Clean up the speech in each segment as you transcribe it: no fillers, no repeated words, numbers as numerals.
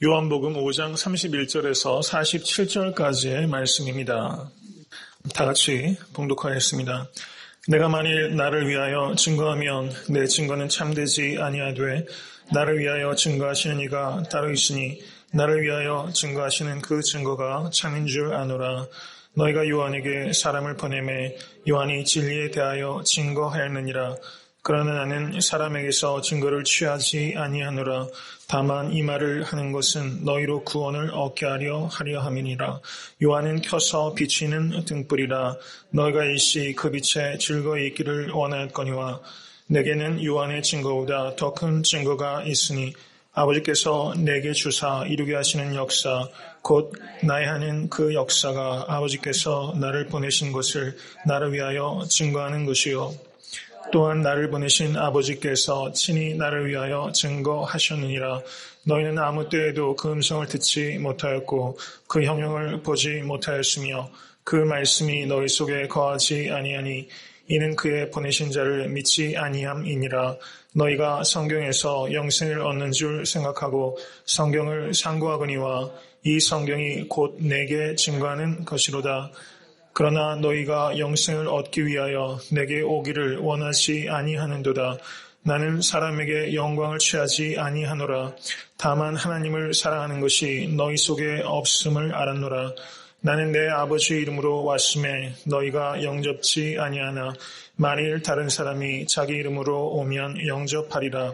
요한복음 5장 31절에서 47절까지의 말씀입니다. 다 같이 봉독하겠습니다. 내가 만일 나를 위하여 증거하면 내 증거는 참되지 아니하되 나를 위하여 증거하시는 이가 따로 있으니 나를 위하여 증거하시는 그 증거가 참인 줄 아노라. 너희가 요한에게 사람을 보내매 요한이 진리에 대하여 증거하였느니라. 그러나 나는 사람에게서 증거를 취하지 아니하노라. 다만 이 말을 하는 것은 너희로 구원을 얻게 하려 함이니라. 요한은 켜서 비치는 등불이라. 너희가 일시 그 빛에 즐거이 있기를 원하였거니와 내게는 요한의 증거보다 더 큰 증거가 있으니 아버지께서 내게 주사 이루게 하시는 역사 곧 나의 하는 그 역사가 아버지께서 나를 보내신 것을 나를 위하여 증거하는 것이요 또한 나를 보내신 아버지께서 친히 나를 위하여 증거하셨느니라. 너희는 아무 때에도 그 음성을 듣지 못하였고 그 형용을 보지 못하였으며 그 말씀이 너희 속에 거하지 아니하니 이는 그의 보내신 자를 믿지 아니함이니라. 너희가 성경에서 영생을 얻는 줄 생각하고 성경을 상고하거니와 이 성경이 곧 내게 증거하는 것이로다. 그러나 너희가 영생을 얻기 위하여 내게 오기를 원하지 아니하는도다. 나는 사람에게 영광을 취하지 아니하노라. 다만 하나님을 사랑하는 것이 너희 속에 없음을 알았노라. 나는 내 아버지 이름으로 왔음에 너희가 영접지 아니하나 만일 다른 사람이 자기 이름으로 오면 영접하리라.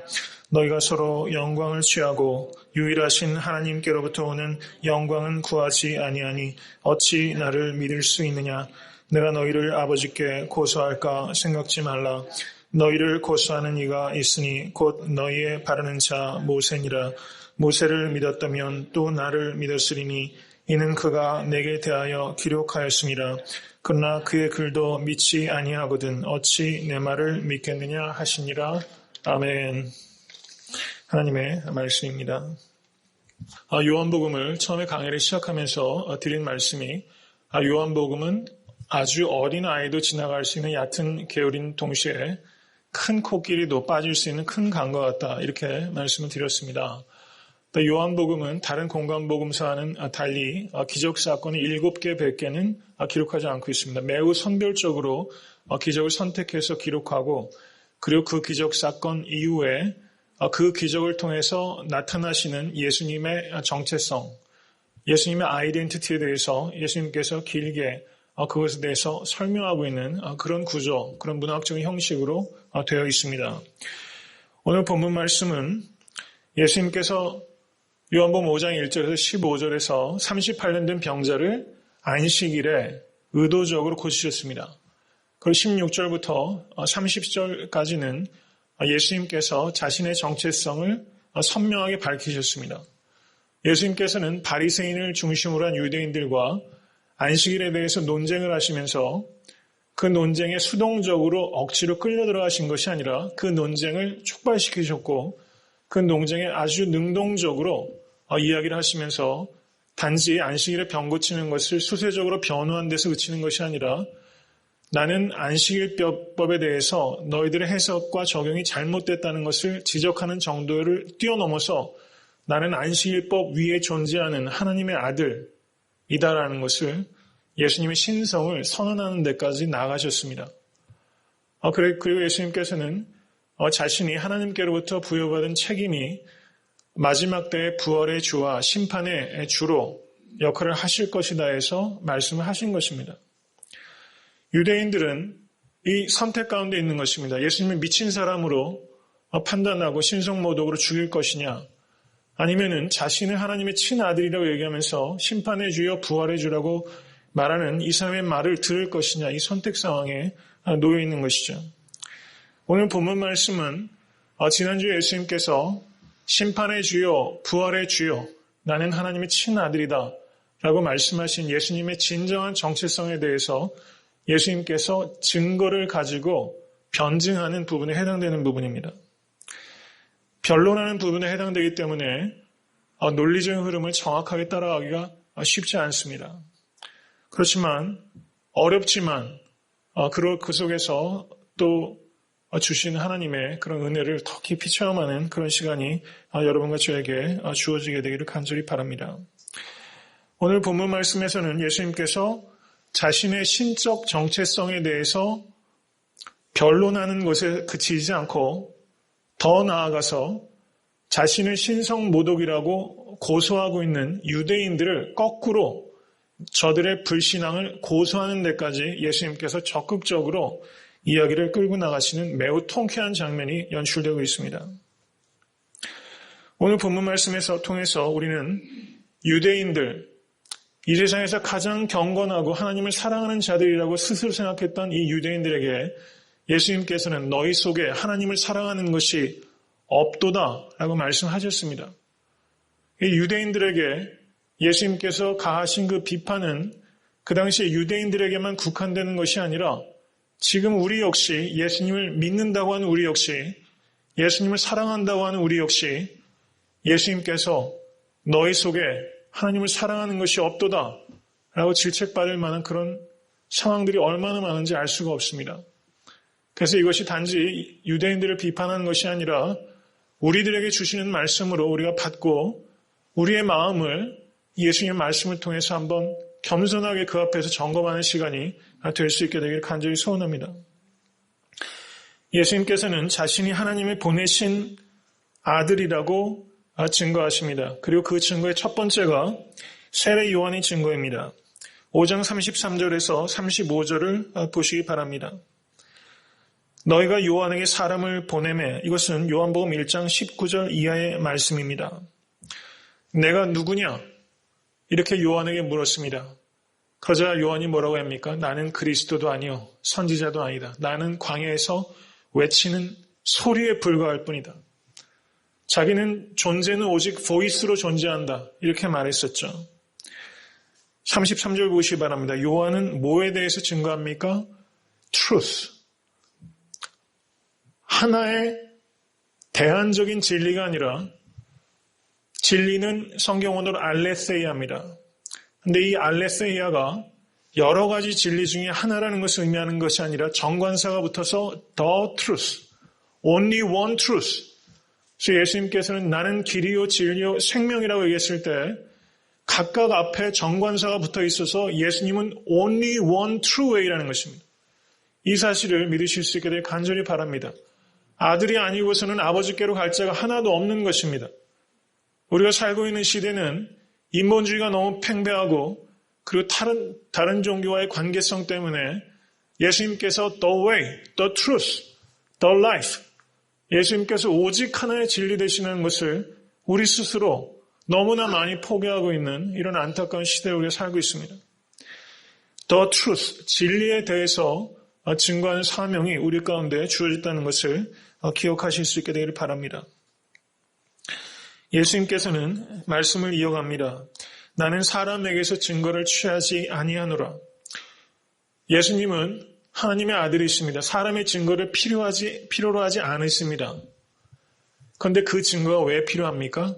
너희가 서로 영광을 취하고 유일하신 하나님께로부터 오는 영광은 구하지 아니하니 어찌 나를 믿을 수 있느냐. 내가 너희를 아버지께 고소할까 생각지 말라. 너희를 고소하는 이가 있으니 곧 너희의 바르는 자 모세니라. 모세를 믿었다면 또 나를 믿었으리니 이는 그가 내게 대하여 기록하였음이라. 그러나 그의 글도 믿지 아니하거든 어찌 내 말을 믿겠느냐 하시니라. 아멘. 하나님의 말씀입니다. 요한복음을 처음에 강의를 시작하면서 드린 말씀이 요한복음은 아주 어린 아이도 지나갈 수 있는 얕은 개울인 동시에 큰 코끼리도 빠질 수 있는 큰 강과 같다 이렇게 말씀을 드렸습니다. 요한복음은 다른 공관복음서와는 달리 기적사건이 7개, 100개는 기록하지 않고 있습니다. 매우 선별적으로 기적을 선택해서 기록하고 그리고 그 기적사건 이후에 그 기적을 통해서 나타나시는 예수님의 정체성, 예수님의 아이덴티티에 대해서 예수님께서 길게 그것에 대해서 설명하고 있는 그런 구조, 그런 문학적인 형식으로 되어 있습니다. 오늘 본문 말씀은 예수님께서 요한복음 5장 1절에서 15절에서 38년 된 병자를 안식일에 의도적으로 고치셨습니다. 그리고 16절부터 30절까지는 예수님께서 자신의 정체성을 선명하게 밝히셨습니다. 예수님께서는 바리새인을 중심으로 한 유대인들과 안식일에 대해서 논쟁을 하시면서 그 논쟁에 수동적으로 억지로 끌려 들어가신 것이 아니라 그 논쟁을 촉발시키셨고 그 논쟁에 아주 능동적으로 이야기를 하시면서 단지 안식일에 병 고치는 것을 수세적으로 변호한 데서 그치는 것이 아니라 나는 안식일법에 대해서 너희들의 해석과 적용이 잘못됐다는 것을 지적하는 정도를 뛰어넘어서 나는 안식일법 위에 존재하는 하나님의 아들이다라는 것을 예수님의 신성을 선언하는 데까지 나아가셨습니다. 그리고 예수님께서는 자신이 하나님께로부터 부여받은 책임이 마지막 때의 부활의 주와 심판의 주로 역할을 하실 것이다 해서 말씀을 하신 것입니다. 유대인들은 이 선택 가운데 있는 것입니다. 예수님을 미친 사람으로 판단하고 신성모독으로 죽일 것이냐 아니면은 자신을 하나님의 친아들이라고 얘기하면서 심판의 주여 부활의 주라고 말하는 이 사람의 말을 들을 것이냐 이 선택 상황에 놓여 있는 것이죠. 오늘 본문 말씀은 지난주에 예수님께서 심판의 주여 부활의 주여 나는 하나님의 친아들이다 라고 말씀하신 예수님의 진정한 정체성에 대해서 예수님께서 증거를 가지고 변증하는 부분에 해당되는 부분입니다. 변론하는 부분에 해당되기 때문에 논리적인 흐름을 정확하게 따라가기가 쉽지 않습니다. 그렇지만 어렵지만 그 속에서 또 주신 하나님의 그런 은혜를 더 깊이 체험하는 그런 시간이 여러분과 저에게 주어지게 되기를 간절히 바랍니다. 오늘 본문 말씀에서는 예수님께서 자신의 신적 정체성에 대해서 변론하는 것에 그치지 않고 더 나아가서 자신을 신성모독이라고 고소하고 있는 유대인들을 거꾸로 저들의 불신앙을 고소하는 데까지 예수님께서 적극적으로 이야기를 끌고 나가시는 매우 통쾌한 장면이 연출되고 있습니다. 오늘 본문 말씀에서 통해서 우리는 유대인들, 이 세상에서 가장 경건하고 하나님을 사랑하는 자들이라고 스스로 생각했던 이 유대인들에게 예수님께서는 너희 속에 하나님을 사랑하는 것이 없도다라고 말씀하셨습니다. 이 유대인들에게 예수님께서 가하신 그 비판은 그 당시에 유대인들에게만 국한되는 것이 아니라 지금 우리 역시 예수님을 믿는다고 하는 우리 역시 예수님을 사랑한다고 하는 우리 역시 예수님께서 너희 속에 하나님을 사랑하는 것이 없도다 라고 질책받을 만한 그런 상황들이 얼마나 많은지 알 수가 없습니다. 그래서 이것이 단지 유대인들을 비판하는 것이 아니라 우리들에게 주시는 말씀으로 우리가 받고 우리의 마음을 예수님의 말씀을 통해서 한번 겸손하게 그 앞에서 점검하는 시간이 될 수 있게 되기를 간절히 소원합니다. 예수님께서는 자신이 하나님의 보내신 아들이라고 증거하십니다. 그리고 그 증거의 첫 번째가 세례 요한의 증거입니다. 5장 33절에서 35절을 보시기 바랍니다. 너희가 요한에게 사람을 보내매, 이것은 요한복음 1장 19절 이하의 말씀입니다. 내가 누구냐? 이렇게 요한에게 물었습니다. 그러자 요한이 뭐라고 합니까? 나는 그리스도도 아니요 선지자도 아니다. 나는 광야에서 외치는 소리에 불과할 뿐이다. 자기는 존재는 오직 보이스로 존재한다. 이렇게 말했었죠. 33절 보시기 바랍니다. 요한은 뭐에 대해서 증거합니까? truth. 하나의 대안적인 진리가 아니라 진리는 성경어로 알레세이아입니다. 근데 이 알레세이아가 여러 가지 진리 중에 하나라는 것을 의미하는 것이 아니라 정관사가 붙어서 the truth, only one truth. 그래서 예수님께서는 나는 길이요 진리요 생명이라고 얘기했을 때 각각 앞에 정관사가 붙어 있어서 예수님은 only one true way라는 것입니다. 이 사실을 믿으실 수 있게 되길 간절히 바랍니다. 아들이 아니고서는 아버지께로 갈 자가 하나도 없는 것입니다. 우리가 살고 있는 시대는 인본주의가 너무 팽배하고 그리고 다른 종교와의 관계성 때문에 예수님께서 the way, the truth, the life, 예수님께서 오직 하나의 진리 되시는 것을 우리 스스로 너무나 많이 포기하고 있는 이런 안타까운 시대에 우리가 살고 있습니다. The truth, 진리에 대해서 증거하는 사명이 우리 가운데 주어졌다는 것을 기억하실 수 있게 되기를 바랍니다. 예수님께서는 말씀을 이어갑니다. 나는 사람에게서 증거를 취하지 아니하노라. 예수님은 하나님의 아들이십니다. 사람의 증거를 필요로 하지 않으십니다. 그런데 그 증거가 왜 필요합니까?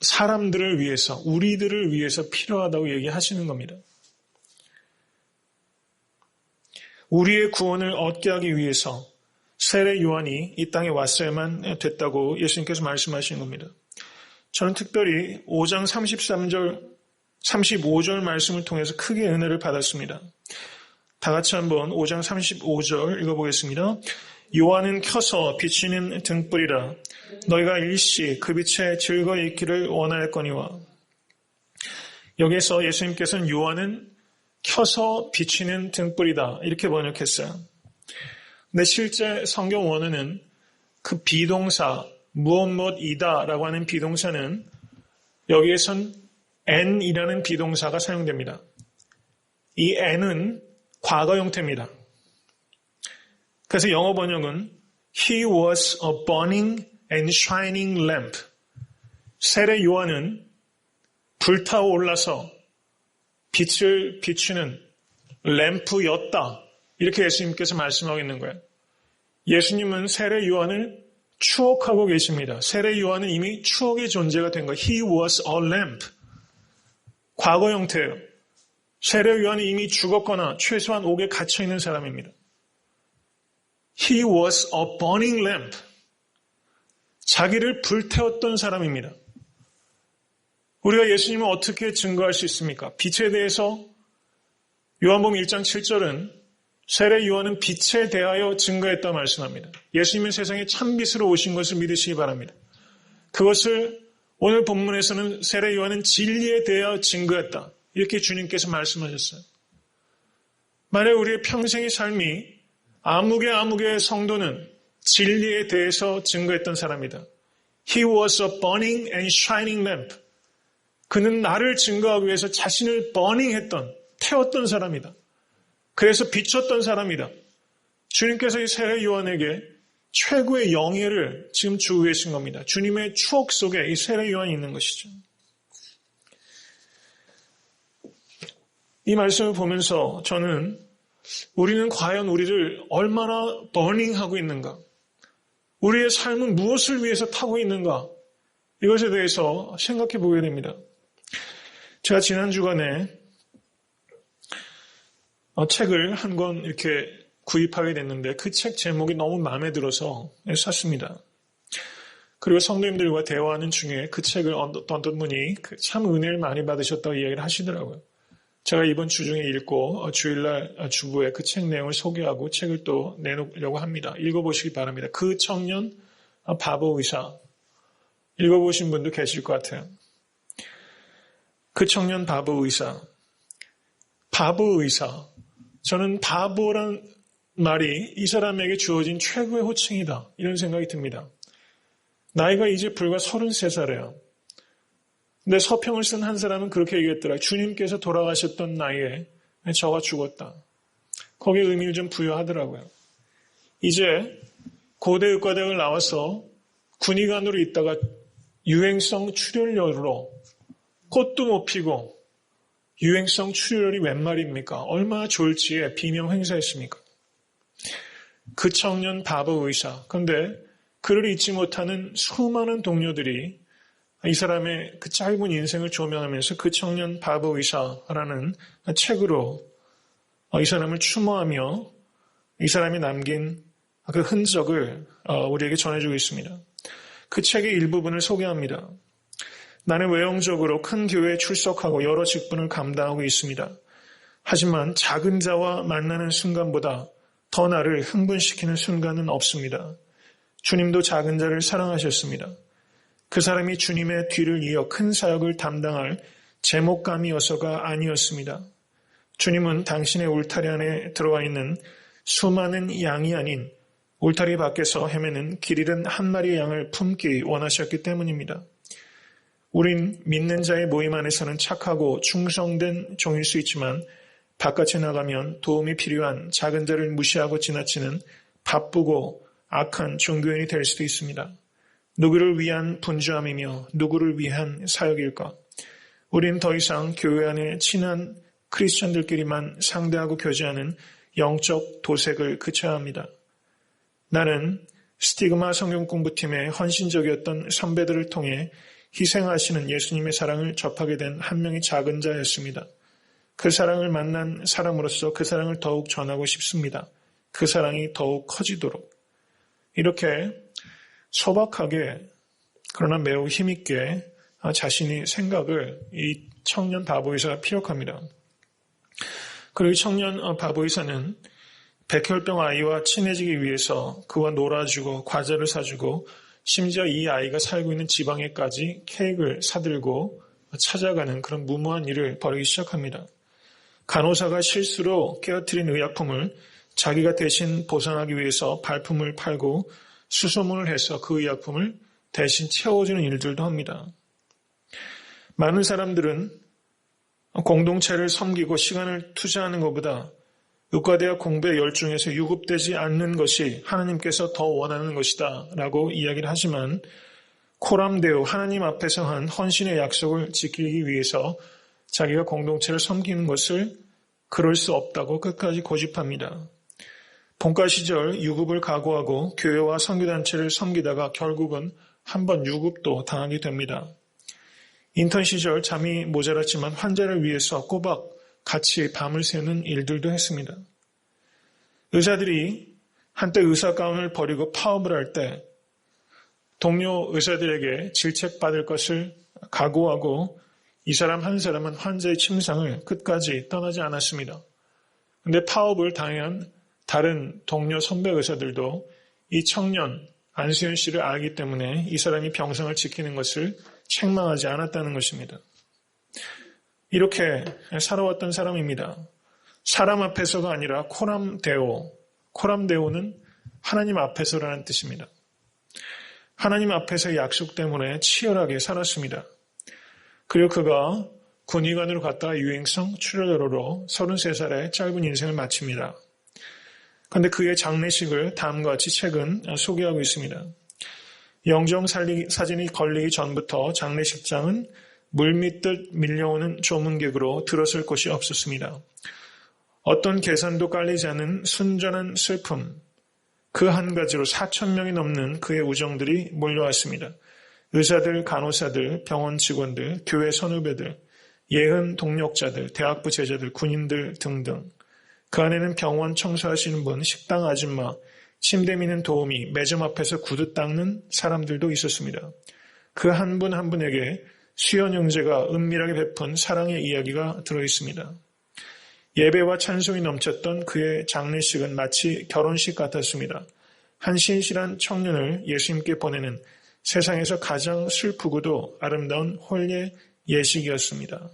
사람들을 위해서, 우리들을 위해서 필요하다고 얘기하시는 겁니다. 우리의 구원을 얻게 하기 위해서 세례 요한이 이 땅에 왔어야만 됐다고 예수님께서 말씀하시는 겁니다. 저는 특별히 5장 33절, 35절 말씀을 통해서 크게 은혜를 받았습니다. 다 같이 한번 5장 35절 읽어보겠습니다. 요한은 켜서 비치는 등불이라 너희가 일시 그 빛에 즐거이 있기를 원하였거니와. 여기에서 예수님께서는 요한은 켜서 비치는 등불이다 이렇게 번역했어요. 근데 실제 성경 원어는 그 비동사 무엇무엇이다 라고 하는 비동사는 여기에선 and이라는 비동사가 사용됩니다. 이 and은 과거 형태입니다. 그래서 영어 번역은 He was a burning and shining lamp. 세례 요한은 불타올라서 빛을 비추는 램프였다. 이렇게 예수님께서 말씀하고 있는 거예요. 예수님은 세례 요한을 추억하고 계십니다. 세례 요한은 이미 추억의 존재가 된 거예요. He was a lamp. 과거 형태예요. 세례 요한은 이미 죽었거나 최소한 옥에 갇혀있는 사람입니다. He was a burning lamp. 자기를 불태웠던 사람입니다. 우리가 예수님을 어떻게 증거할 수 있습니까? 빛에 대해서 요한복음 1장 7절은 세례 요한은 빛에 대하여 증거했다 말씀합니다. 예수님은 세상에 참빛으로 오신 것을 믿으시기 바랍니다. 그것을 오늘 본문에서는 세례 요한은 진리에 대하여 증거했다. 이렇게 주님께서 말씀하셨어요. 만약 우리의 평생의 삶이 아무개 성도는 진리에 대해서 증거했던 사람이다. He was a burning and shining lamp. 그는 나를 증거하기 위해서 자신을 버닝했던, 태웠던 사람이다. 그래서 비췄던 사람이다. 주님께서 이 세례 요한에게 최고의 영예를 지금 주고 계신 겁니다. 주님의 추억 속에 이 세례 요한이 있는 것이죠. 이 말씀을 보면서 저는 우리는 과연 우리를 얼마나 버닝하고 있는가? 우리의 삶은 무엇을 위해서 타고 있는가? 이것에 대해서 생각해 보게 됩니다. 제가 지난 주간에 책을 한 권 이렇게 구입하게 됐는데 그 책 제목이 너무 마음에 들어서 샀습니다. 그리고 성도님들과 대화하는 중에 그 책을 어떤 분이 참 은혜를 많이 받으셨다고 이야기를 하시더라고요. 제가 이번 주 중에 읽고 주일날 주부에 그 책 내용을 소개하고 책을 또 내놓으려고 합니다. 읽어보시기 바랍니다. 그 청년 바보 의사. 읽어보신 분도 계실 것 같아요. 그 청년 바보 의사. 바보 의사. 저는 바보란 말이 이 사람에게 주어진 최고의 호칭이다. 이런 생각이 듭니다. 나이가 이제 불과 33살이에요. 근데 서평을 쓴 한 사람은 그렇게 얘기했더라. 주님께서 돌아가셨던 나이에 저가 죽었다. 거기에 의미를 좀 부여하더라고요. 이제 고대 의과대학을 나와서 군의관으로 있다가 유행성 출혈열로 꽃도 못 피고 유행성 출혈이 웬 말입니까? 얼마나 졸지에 비명 행사했습니까? 그 청년 바보 의사. 그런데 그를 잊지 못하는 수많은 동료들이 이 사람의 그 짧은 인생을 조명하면서 그 청년 바보 의사라는 책으로 이 사람을 추모하며 이 사람이 남긴 그 흔적을 우리에게 전해주고 있습니다. 그 책의 일부분을 소개합니다. 나는 외형적으로 큰 교회에 출석하고 여러 직분을 감당하고 있습니다. 하지만 작은 자와 만나는 순간보다 더 나를 흥분시키는 순간은 없습니다. 주님도 작은 자를 사랑하셨습니다. 그 사람이 주님의 뒤를 이어 큰 사역을 담당할 제목감이어서가 아니었습니다. 주님은 당신의 울타리 안에 들어와 있는 수많은 양이 아닌 울타리 밖에서 헤매는 길 잃은 한 마리의 양을 품기 원하셨기 때문입니다. 우린 믿는 자의 모임 안에서는 착하고 충성된 종일 수 있지만 바깥에 나가면 도움이 필요한 작은 자를 무시하고 지나치는 바쁘고 악한 종교인이 될 수도 있습니다. 누구를 위한 분주함이며 누구를 위한 사역일까? 우린 더 이상 교회 안에 친한 크리스천들끼리만 상대하고 교제하는 영적 도색을 그쳐야 합니다. 나는 스티그마 성경공부팀의 헌신적이었던 선배들을 통해 희생하시는 예수님의 사랑을 접하게 된 한 명의 작은 자였습니다. 그 사랑을 만난 사람으로서 그 사랑을 더욱 전하고 싶습니다. 그 사랑이 더욱 커지도록. 이렇게 소박하게 그러나 매우 힘있게 자신의 생각을 이 청년 바보의사가 피력합니다. 그리고 이 청년 바보의사는 백혈병 아이와 친해지기 위해서 그와 놀아주고 과자를 사주고 심지어 이 아이가 살고 있는 지방에까지 케이크를 사들고 찾아가는 그런 무모한 일을 벌이기 시작합니다. 간호사가 실수로 깨어뜨린 의약품을 자기가 대신 보상하기 위해서 발품을 팔고 수소문을 해서 그 의약품을 대신 채워주는 일들도 합니다. 많은 사람들은 공동체를 섬기고 시간을 투자하는 것보다 의과대학 공부에 열중해서 유급되지 않는 것이 하나님께서 더 원하는 것이다 라고 이야기를 하지만 코람데오 하나님 앞에서 한 헌신의 약속을 지키기 위해서 자기가 공동체를 섬기는 것을 그럴 수 없다고 끝까지 고집합니다. 본과 시절 유급을 각오하고 교회와 선교단체를 섬기다가 결국은 한번 유급도 당하게 됩니다. 인턴 시절 잠이 모자랐지만 환자를 위해서 꼬박 같이 밤을 새는 일들도 했습니다. 의사들이 한때 의사 가운을 버리고 파업을 할 때 동료 의사들에게 질책받을 것을 각오하고 이 사람 한 사람은 환자의 침상을 끝까지 떠나지 않았습니다. 그런데 파업을 당한 다른 동료 선배 의사들도 이 청년 안수현 씨를 알기 때문에 이 사람이 병상을 지키는 것을 책망하지 않았다는 것입니다. 이렇게 살아왔던 사람입니다. 사람 앞에서가 아니라 코람데오. 코람데오는 하나님 앞에서라는 뜻입니다. 하나님 앞에서의 약속 때문에 치열하게 살았습니다. 그리고 그가 군의관으로 갔다가 유행성 출혈으로 33살의 짧은 인생을 마칩니다. 그런데 그의 장례식을 다음과 같이 책은 소개하고 있습니다. 영정 사진이 걸리기 전부터 장례식장은 물밀듯 밀려오는 조문객으로 들어설 곳이 없었습니다. 어떤 계산도 깔리지 않은 순전한 슬픔, 그 한 가지로 4,000명이 넘는 그의 우정들이 몰려왔습니다. 의사들, 간호사들, 병원 직원들, 교회 선후배들, 예은 동력자들, 대학부 제자들, 군인들 등등. 그 안에는 병원 청소하시는 분, 식당 아줌마, 침대 미는 도우미, 매점 앞에서 구두 닦는 사람들도 있었습니다. 그 한 분 한 분에게 수연 형제가 은밀하게 베푼 사랑의 이야기가 들어있습니다. 예배와 찬송이 넘쳤던 그의 장례식은 마치 결혼식 같았습니다. 한 신실한 청년을 예수님께 보내는 세상에서 가장 슬프고도 아름다운 혼례 예식이었습니다.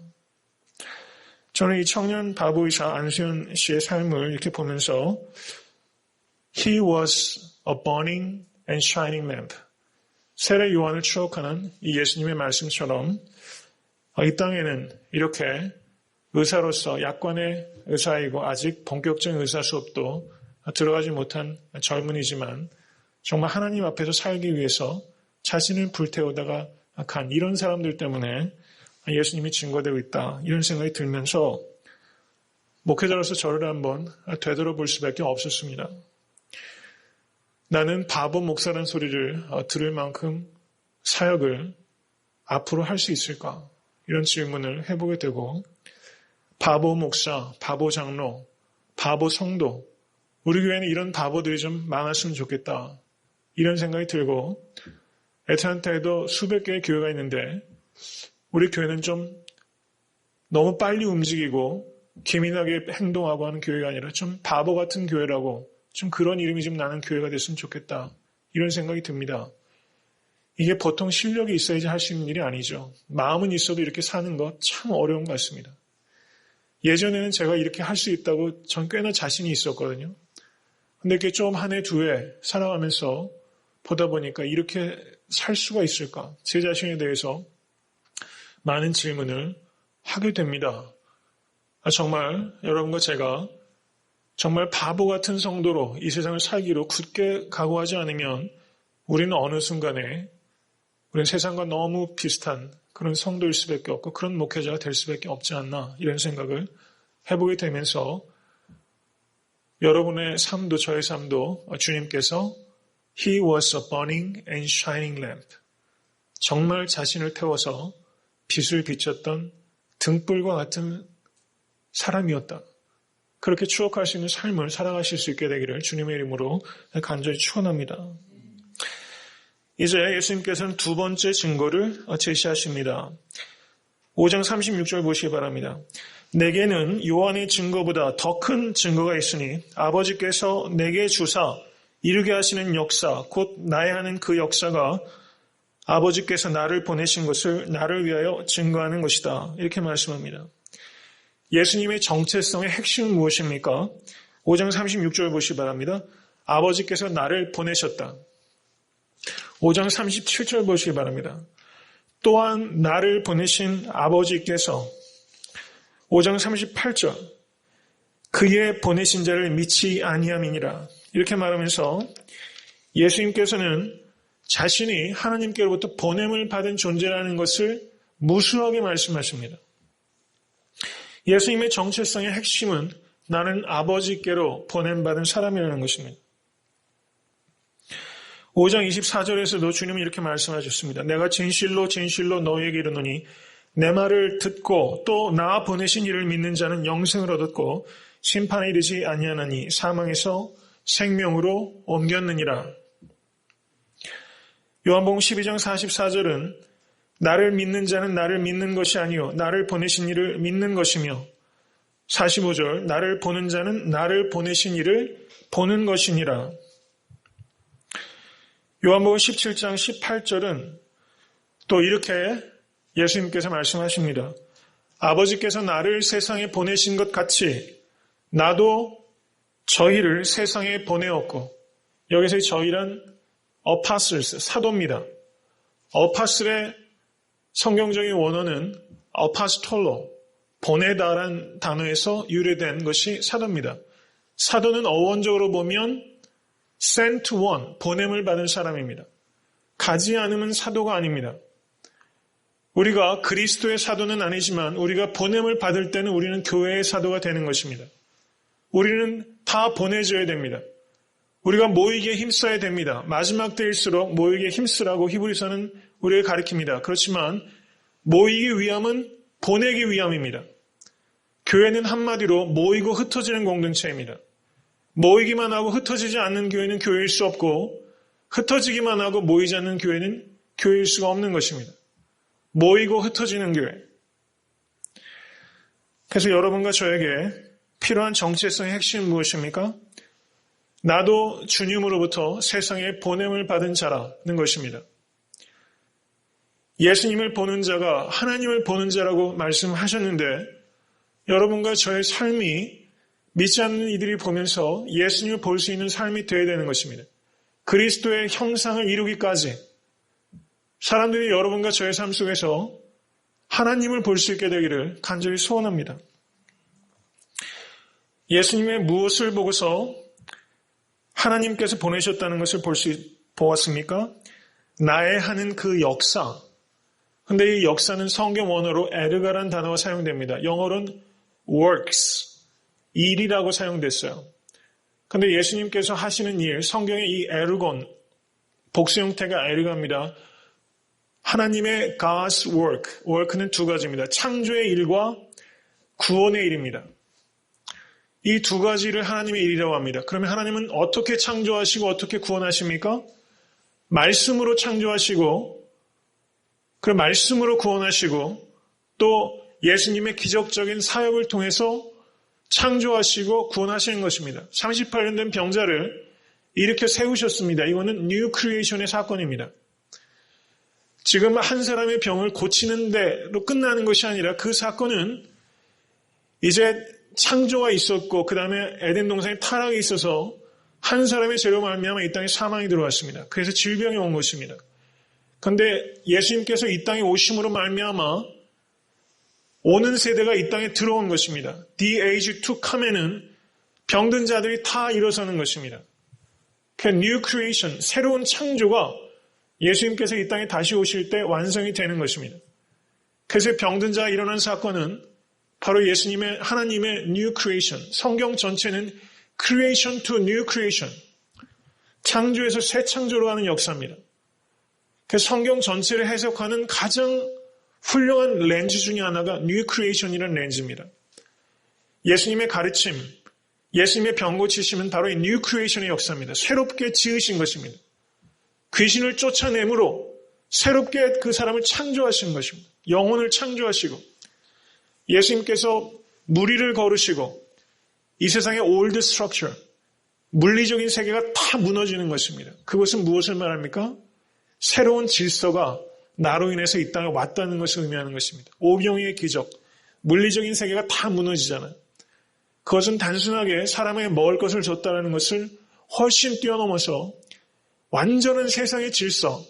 저는 이 청년 바보의사 안수현 씨의 삶을 이렇게 보면서 He was a burning and shining lamp. 세례 요한을 추억하는 이 예수님의 말씀처럼 이 땅에는 이렇게 의사로서 약관의 의사이고 아직 본격적인 의사 수업도 들어가지 못한 젊은이지만 정말 하나님 앞에서 살기 위해서 자신을 불태우다가 간 이런 사람들 때문에 예수님이 증거되고 있다. 이런 생각이 들면서 목회자로서 저를 한번 되돌아볼 수밖에 없었습니다. 나는 바보 목사라는 소리를 들을 만큼 사역을 앞으로 할 수 있을까? 이런 질문을 해보게 되고 바보 목사, 바보 장로, 바보 성도, 우리 교회는 이런 바보들이 좀 많았으면 좋겠다. 이런 생각이 들고 애틀랜타에도 수백 개의 교회가 있는데 우리 교회는 좀 너무 빨리 움직이고 기민하게 행동하고 하는 교회가 아니라 좀 바보 같은 교회라고 좀 그런 이름이 좀 나는 교회가 됐으면 좋겠다. 이런 생각이 듭니다. 이게 보통 실력이 있어야지 할 수 있는 일이 아니죠. 마음은 있어도 이렇게 사는 거 참 어려운 것 같습니다. 예전에는 제가 이렇게 할 수 있다고 전 꽤나 자신이 있었거든요. 근데 이렇게 좀 한 해, 두 해 살아가면서 보다 보니까 이렇게 살 수가 있을까? 제 자신에 대해서 많은 질문을 하게 됩니다. 정말 여러분과 제가 정말 바보 같은 성도로 이 세상을 살기로 굳게 각오하지 않으면 우리는 어느 순간에 우리는 세상과 너무 비슷한 그런 성도일 수밖에 없고 그런 목회자가 될 수밖에 없지 않나 이런 생각을 해보게 되면서 여러분의 삶도 저의 삶도 주님께서 He was a burning and shining lamp. 정말 자신을 태워서 빛을 비췄던 등불과 같은 사람이었다. 그렇게 추억할 수 있는 삶을 살아가실 수 있게 되기를 주님의 이름으로 간절히 축원합니다. 이제 예수님께서는 두 번째 증거를 제시하십니다. 5장 36절 보시기 바랍니다. 내게는 요한의 증거보다 더 큰 증거가 있으니 아버지께서 내게 주사 이루게 하시는 역사 곧 나의 하는 그 역사가 아버지께서 나를 보내신 것을 나를 위하여 증거하는 것이다. 이렇게 말씀합니다. 예수님의 정체성의 핵심은 무엇입니까? 5장 36절 보시기 바랍니다. 아버지께서 나를 보내셨다. 5장 37절 보시기 바랍니다. 또한 나를 보내신 아버지께서 5장 38절 그의 보내신 자를 믿지 아니함이니라. 이렇게 말하면서 예수님께서는 자신이 하나님께로부터 보냄을 받은 존재라는 것을 무수하게 말씀하십니다. 예수님의 정체성의 핵심은 나는 아버지께로 보냄받은 사람이라는 것입니다. 5장 24절에서도 주님은 이렇게 말씀하셨습니다. 내가 진실로 진실로 너희에게 이르노니 내 말을 듣고 또 나 보내신 이를 믿는 자는 영생을 얻었고 심판에 이르지 아니하나니 사망에서 생명으로 옮겼느니라. 요한복음 12장 44절은 나를 믿는 자는 나를 믿는 것이 아니요 나를 보내신 이를 믿는 것이며 45절 나를 보는 자는 나를 보내신 이를 보는 것이니라. 요한복음 17장 18절은 또 이렇게 예수님께서 말씀하십니다. 아버지께서 나를 세상에 보내신 것 같이 나도 저희를 세상에 보내었고, 여기서 저희란 apostles, 사도입니다. apostle의 성경적인 원어는 apostolo, 보내다란 단어에서 유래된 것이 사도입니다. 사도는 어원적으로 보면 sent one, 보냄을 받은 사람입니다. 가지 않으면 사도가 아닙니다. 우리가 그리스도의 사도는 아니지만 우리가 보냄을 받을 때는 우리는 교회의 사도가 되는 것입니다. 우리는 다 보내줘야 됩니다. 우리가 모이기에 힘써야 됩니다. 마지막 때일수록 모이기에 힘쓰라고 히브리서는 우리에게 가르칩니다. 그렇지만 모이기 위함은 보내기 위함입니다. 교회는 한마디로 모이고 흩어지는 공동체입니다. 모이기만 하고 흩어지지 않는 교회는 교회일 수 없고 흩어지기만 하고 모이지 않는 교회는 교회일 수가 없는 것입니다. 모이고 흩어지는 교회. 그래서 여러분과 저에게 필요한 정체성의 핵심은 무엇입니까? 나도 주님으로부터 세상에 보냄을 받은 자라는 것입니다. 예수님을 보는 자가 하나님을 보는 자라고 말씀하셨는데 여러분과 저의 삶이 믿지 않는 이들이 보면서 예수님을 볼 수 있는 삶이 되어야 되는 것입니다. 그리스도의 형상을 이루기까지 사람들이 여러분과 저의 삶 속에서 하나님을 볼 수 있게 되기를 간절히 소원합니다. 예수님의 무엇을 보고서 하나님께서 보내셨다는 것을 보았습니까? 나의 하는 그 역사. 근데 이 역사는 성경 원어로 에르가라는 단어가 사용됩니다. 영어로는 works, 일이라고 사용됐어요. 근데 예수님께서 하시는 일, 성경의 이 에르곤, 복수 형태가 에르가입니다. 하나님의 God's work, work는 두 가지입니다. 창조의 일과 구원의 일입니다. 이 두 가지를 하나님의 일이라고 합니다. 그러면 하나님은 어떻게 창조하시고 어떻게 구원하십니까? 말씀으로 창조하시고 그 말씀으로 구원하시고 또 예수님의 기적적인 사역을 통해서 창조하시고 구원하시는 것입니다. 38년 된 병자를 일으켜 세우셨습니다. 이거는 뉴 크리에이션의 사건입니다. 지금 한 사람의 병을 고치는 데로 끝나는 것이 아니라 그 사건은 이제 창조가 있었고 그 다음에 에덴 동산에 타락이 있어서 한 사람의 죄로 말미암아 이 땅에 사망이 들어왔습니다. 그래서 질병이 온 것입니다. 그런데 예수님께서 이 땅에 오심으로 말미암아 오는 세대가 이 땅에 들어온 것입니다. The age to come에는 병든 자들이 다 일어서는 것입니다. 그 new creation, 새로운 창조가 예수님께서 이 땅에 다시 오실 때 완성이 되는 것입니다. 그래서 병든 자가 일어난 사건은 바로 예수님의 하나님의 new creation, 성경 전체는 creation to new creation, 창조에서 새 창조로 가는 역사입니다. 그래서 성경 전체를 해석하는 가장 훌륭한 렌즈 중에 하나가 new creation이라는 렌즈입니다. 예수님의 가르침, 예수님의 병 고치심은 바로 이 new creation의 역사입니다. 새롭게 지으신 것입니다. 귀신을 쫓아내므로 새롭게 그 사람을 창조하신 것입니다. 영혼을 창조하시고 예수님께서 무리를 거르시고 이 세상의 old structure, 물리적인 세계가 다 무너지는 것입니다. 그것은 무엇을 말합니까? 새로운 질서가 나로 인해서 이 땅에 왔다는 것을 의미하는 것입니다. 오병이의 기적, 물리적인 세계가 다 무너지잖아요. 그것은 단순하게 사람에게 먹을 것을 줬다는 것을 훨씬 뛰어넘어서 완전한 세상의 질서,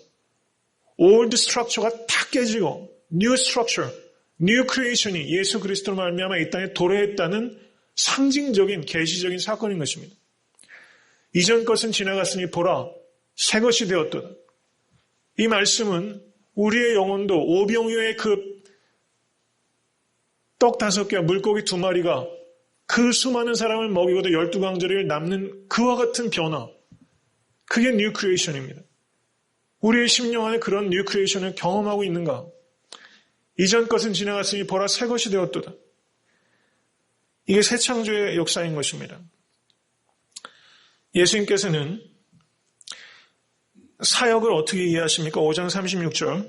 old structure가 다 깨지고 new structure, new creation이 예수 그리스도로 말미암아 이 땅에 도래했다는 상징적인 계시적인 사건인 것입니다. 이전 것은 지나갔으니 보라 새 것이 되었도다. 이 말씀은 우리의 영혼도 오병이어의 그 떡 5개와 물고기 2마리가 그 수많은 사람을 먹이고도 12광저리를 남는 그와 같은 변화, 그게 뉴 크리에이션입니다. 우리의 심령 안에 그런 뉴 크리에이션을 경험하고 있는가? 이전 것은 지나갔으니 보라 새 것이 되었도다. 이게 새 창조의 역사인 것입니다. 예수님께서는 사역을 어떻게 이해하십니까? 5장 36절.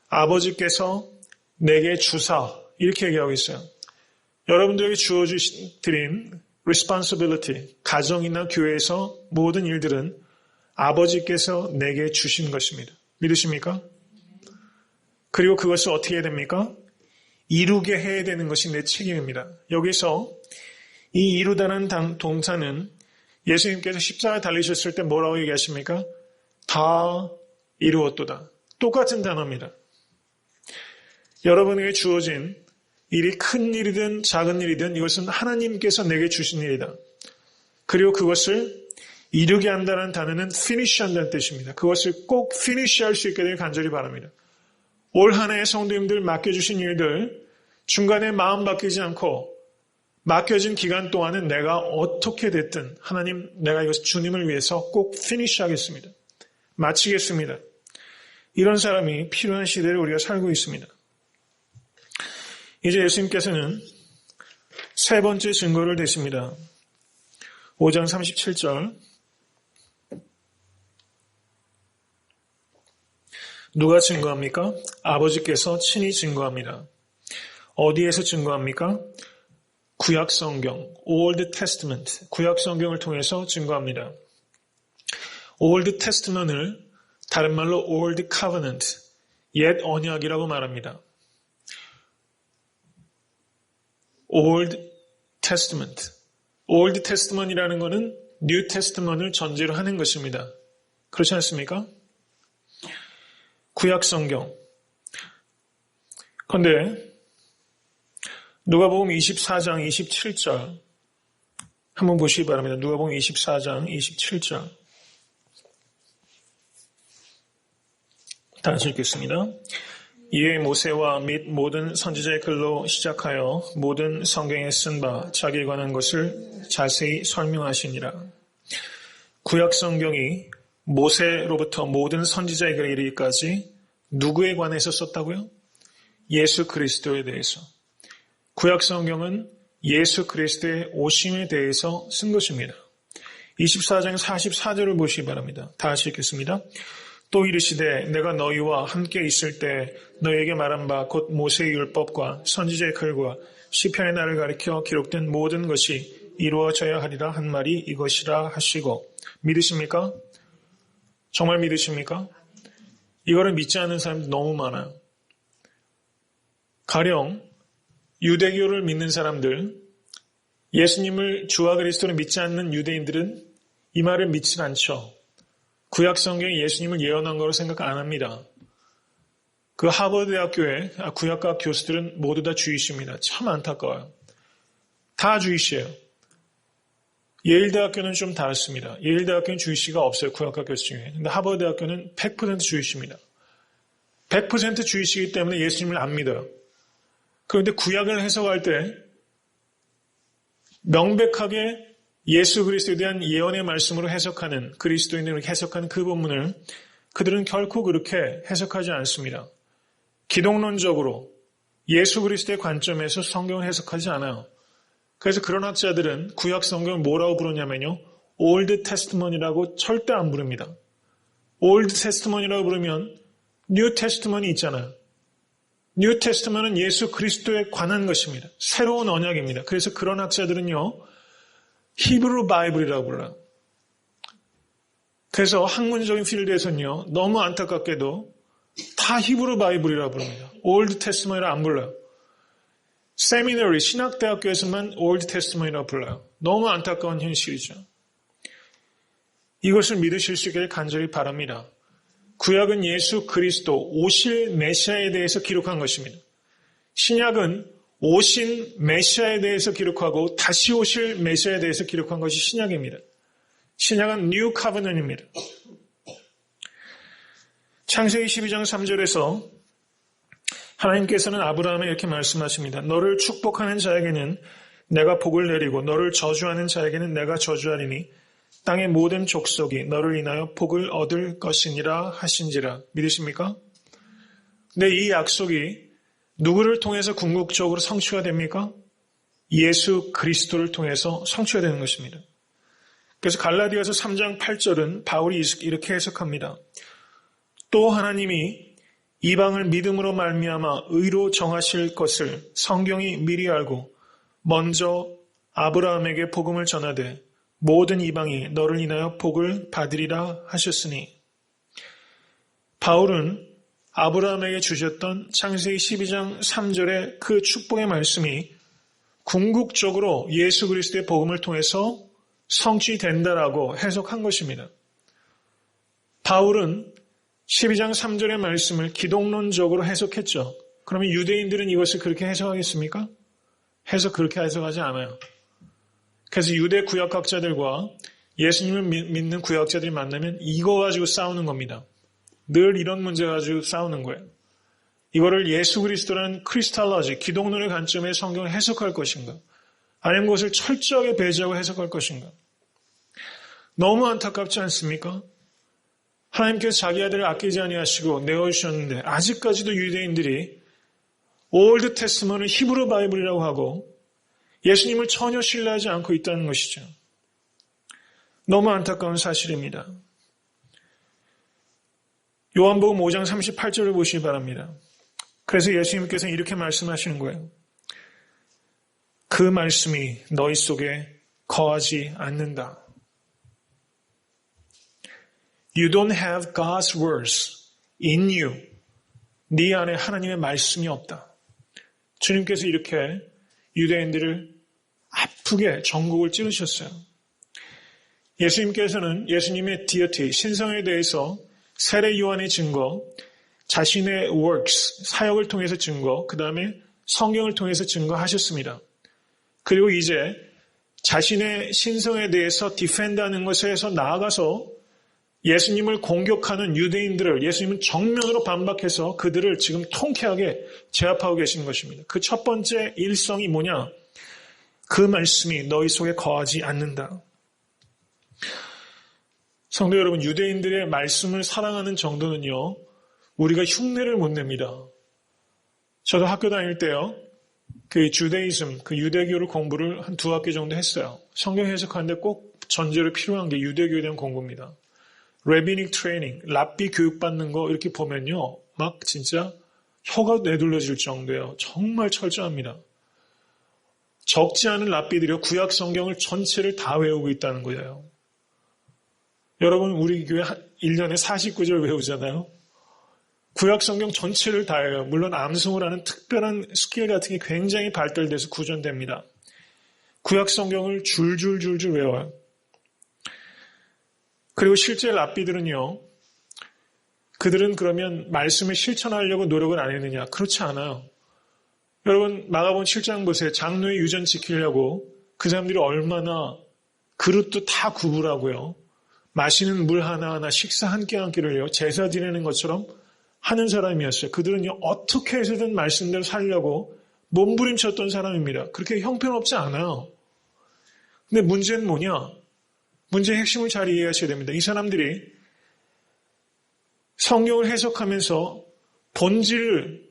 아버지께서 내게 주사, 이렇게 얘기하고 있어요. 여러분들에게 주어드린 responsibility, 가정이나 교회에서 모든 일들은 아버지께서 내게 주신 것입니다. 믿으십니까? 그리고 그것을 어떻게 해야 됩니까? 이루게 해야 되는 것이 내 책임입니다. 여기서 이 이루다는 동사는 예수님께서 십자가에 달리셨을 때 뭐라고 얘기하십니까? 다 이루었도다. 똑같은 단어입니다. 여러분에게 주어진 일이 큰 일이든 작은 일이든 이것은 하나님께서 내게 주신 일이다. 그리고 그것을 이루게 한다는 단어는 finish 한다는 뜻입니다. 그것을 꼭 finish 할 수 있게 되길 간절히 바랍니다. 올 한 해의 성도님들 맡겨주신 일들 중간에 마음 바뀌지 않고 맡겨진 기간 동안은 내가 어떻게 됐든 하나님 내가 이것을 주님을 위해서 꼭 finish 하겠습니다. 마치겠습니다. 이런 사람이 필요한 시대를 우리가 살고 있습니다. 이제 예수님께서는 세 번째 증거를 대십니다. 5장 37절. 누가 증거합니까? 아버지께서 친히 증거합니다. 어디에서 증거합니까? 구약성경, Old Testament, 구약성경을 통해서 증거합니다. Old Testament을 다른 말로 Old Covenant, 옛 언약이라고 말합니다. Old Testament, Old Testament이라는 것은 New Testament을 전제로 하는 것입니다. 그렇지 않습니까? 구약성경. 그런데 누가복음 24장 27절 한번 보시기 바랍니다. 누가복음 24장 27절 다시 읽겠습니다. 이에 모세와 및 모든 선지자의 글로 시작하여 모든 성경에 쓴 바 자기에 관한 것을 자세히 설명하시니라. 구약성경이 모세로부터 모든 선지자의 글에 이르기까지 누구에 관해서 썼다고요? 예수 그리스도에 대해서. 구약성경은 예수 그리스도의 오심에 대해서 쓴 것입니다. 24장 44절을 보시기 바랍니다. 다시 읽겠습니다. 또 이르시되 내가 너희와 함께 있을 때 너희에게 말한 바 곧 모세의 율법과 선지자의 글과 시편의 날을 가리켜 기록된 모든 것이 이루어져야 하리라 한 말이 이것이라 하시고. 믿으십니까? 정말 믿으십니까? 이거를 믿지 않는 사람들이 너무 많아요. 가령 유대교를 믿는 사람들, 예수님을 주와 그리스도를 믿지 않는 유대인들은 이 말을 믿지 않죠. 구약성경이 예수님을 예언한 거로 생각 안 합니다. 그 하버드대학교의 구약학 교수들은 모두 다 주이시입니다. 참 안타까워요. 다 주이시예요. 예일대학교는 좀 다릅니다. 예일대학교는 주이시가 없어요. 구약학 교수 중에. 근데 하버드대학교는 100% 주이시입니다. 100% 주이시기 때문에 예수님을 안 믿어요. 그런데 구약을 해석할 때 명백하게 예수 그리스도에 대한 예언의 말씀으로 해석하는 그리스도인으로 해석하는 그 본문을 그들은 결코 그렇게 해석하지 않습니다. 기독론적으로 예수 그리스도의 관점에서 성경을 해석하지 않아요. 그래서 그런 학자들은 구약 성경을 뭐라고 부르냐면요. Old Testament이라고 절대 안 부릅니다. Old Testament이라고 부르면 New Testament이 있잖아요. New Testament은 예수 그리스도에 관한 것입니다. 새로운 언약입니다. 그래서 그런 학자들은요. 히브리 바이블이라고 불러요. 그래서 학문적인 필드에서는요. 너무 안타깝게도 다 히브리 바이블이라고 부릅니다. Old Testament이라 안 불러요. 세미너리, 신학대학교에서만 Old Testament이라고 불러요. 너무 안타까운 현실이죠. 이것을 믿으실 수 있기를 간절히 바랍니다. 구약은 예수 그리스도 오실 메시아에 대해서 기록한 것입니다. 신약은 오신 메시아에 대해서 기록하고 다시 오실 메시아에 대해서 기록한 것이 신약입니다. 신약은 New Covenant입니다. 창세기 12장 3절에서 하나님께서는 아브라함에 이렇게 말씀하십니다. 너를 축복하는 자에게는 내가 복을 내리고 너를 저주하는 자에게는 내가 저주하리니 땅의 모든 족속이 너를 인하여 복을 얻을 것이니라 하신지라. 믿으십니까? 근데 이 약속이 누구를 통해서 궁극적으로 성취가 됩니까? 예수 그리스도를 통해서 성취가 되는 것입니다. 그래서 갈라디아서 3장 8절은 바울이 이렇게 해석합니다. 또 하나님이 이방을 믿음으로 말미암아 의로 정하실 것을 성경이 미리 알고 먼저 아브라함에게 복음을 전하되 모든 이방이 너를 인하여 복을 받으리라 하셨으니, 바울은 아브라함에게 주셨던 창세기 12장 3절의 그 축복의 말씀이 궁극적으로 예수 그리스도의 복음을 통해서 성취된다라고 해석한 것입니다. 바울은 12장 3절의 말씀을 기독론적으로 해석했죠. 그러면 유대인들은 이것을 그렇게 해석하겠습니까? 그렇게 해석하지 않아요. 그래서 유대 구약학자들과 예수님을 믿는 구약자들이 만나면 이거 가지고 싸우는 겁니다. 늘 이런 문제 가지고 싸우는 거예요. 이거를 예수 그리스도라는 크리스탈러지, 기독론의 관점에 성경을 해석할 것인가, 아니면 그것을 철저하게 배제하고 해석할 것인가. 너무 안타깝지 않습니까? 하나님께서 자기 아들을 아끼지 아니하시고 내어주셨는데 아직까지도 유대인들이 올드 테스트먼을 히브리 바이블이라고 하고 예수님을 전혀 신뢰하지 않고 있다는 것이죠. 너무 안타까운 사실입니다. 요한복음 5장 38절을 보시기 바랍니다. 그래서 예수님께서는 이렇게 말씀하시는 거예요. 그 말씀이 너희 속에 거하지 않는다. You don't have God's words in you. 네 안에 하나님의 말씀이 없다. 주님께서 이렇게 유대인들을 아프게 전곡을 찌르셨어요. 예수님께서는 예수님의 디어티, 신성에 대해서 세례 요한의 증거, 자신의 works, 사역을 통해서 증거, 그 다음에 성경을 통해서 증거하셨습니다. 그리고 이제 자신의 신성에 대해서 디펜드하는 것에서 나아가서 예수님을 공격하는 유대인들을 예수님은 정면으로 반박해서 그들을 지금 통쾌하게 제압하고 계신 것입니다. 그 첫 번째 일성이 뭐냐? 그 말씀이 너희 속에 거하지 않는다. 성도 여러분, 유대인들의 말씀을 사랑하는 정도는요, 우리가 흉내를 못 냅니다. 저도 학교 다닐 때요, 그 주데이즘, 그 유대교를 공부를 한 2학기 정도 했어요. 성경 해석하는데 꼭 전제로 필요한 게 유대교에 대한 공부입니다. 레비닉 트레이닝, 랍비 교육받는 거 이렇게 보면요, 막 진짜 혀가 내둘러질 정도예요. 정말 철저합니다. 적지 않은 랍비들이 구약 성경을 전체를 다 외우고 있다는 거예요. 여러분, 우리 교회 1년에 49절 외우잖아요. 구약 성경 전체를 다 해요. 물론 암송을 하는 특별한 스킬 같은 게 굉장히 발달돼서 구전됩니다. 구약 성경을 줄줄줄줄 외워요. 그리고 실제 랍비들은요, 그들은 그러면 말씀을 실천하려고 노력을 안 했느냐? 그렇지 않아요. 여러분, 마가복음 7장 보세요. 장로의 유전 지키려고 그 사람들이 얼마나 그릇도 다 구부라고요. 마시는 물 하나하나, 식사 한 끼 한 끼를요, 제사 지내는 것처럼 하는 사람이었어요. 그들은요, 어떻게 해서든 말씀대로 살려고 몸부림쳤던 사람입니다. 그렇게 형편없지 않아요. 근데 문제는 뭐냐? 문제의 핵심을 잘 이해하셔야 됩니다. 이 사람들이 성경을 해석하면서 본질을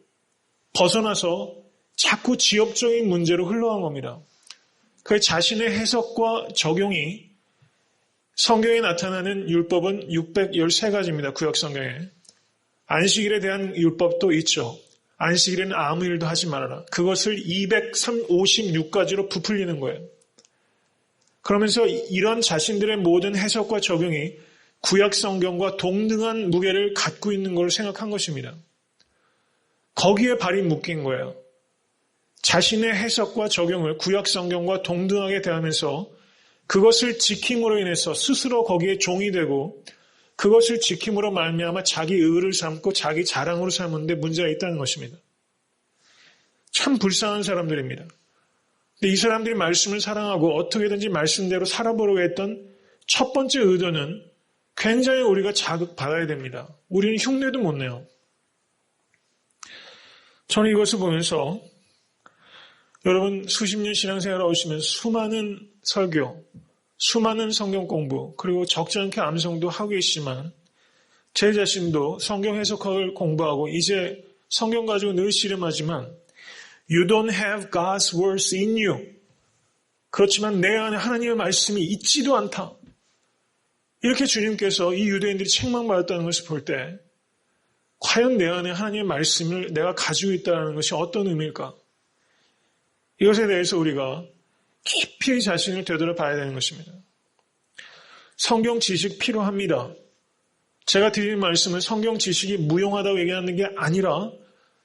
벗어나서 자꾸 지엽적인 문제로 흘러간 겁니다. 그 자신의 해석과 적용이 성경에 나타나는 율법은 613가지입니다. 구약 성경에. 안식일에 대한 율법도 있죠. 안식일에는 아무 일도 하지 말아라. 그것을 256가지로 부풀리는 거예요. 그러면서 이런 자신들의 모든 해석과 적용이 구약 성경과 동등한 무게를 갖고 있는 걸 생각한 것입니다. 거기에 발이 묶인 거예요. 자신의 해석과 적용을 구약 성경과 동등하게 대하면서 그것을 지킴으로 인해서 스스로 거기에 종이 되고 그것을 지킴으로 말미암아 자기 의를 삼고 자기 자랑으로 삼는데 문제가 있다는 것입니다. 참 불쌍한 사람들입니다. 근데 이 사람들이 말씀을 사랑하고 어떻게든지 말씀대로 살아보려고 했던 첫 번째 의도는 굉장히 우리가 자극받아야 됩니다. 우리는 흉내도 못 내요. 저는 이것을 보면서 여러분 수십 년 신앙생활을 하시면서 수많은 설교, 수많은 성경 공부, 그리고 적지 않게 암송도 하고 계시지만 제 자신도 성경 해석을 공부하고 이제 성경 가지고 늘 씨름하지만 You don't have God's words in you. 그렇지만 내 안에 하나님의 말씀이 있지도 않다. 이렇게 주님께서 이 유대인들이 책망받았다는 것을 볼 때 과연 내 안에 하나님의 말씀을 내가 가지고 있다는 것이 어떤 의미일까? 이것에 대해서 우리가 깊이 자신을 되돌아봐야 되는 것입니다. 성경 지식 필요합니다. 제가 드리는 말씀은 성경 지식이 무용하다고 얘기하는 게 아니라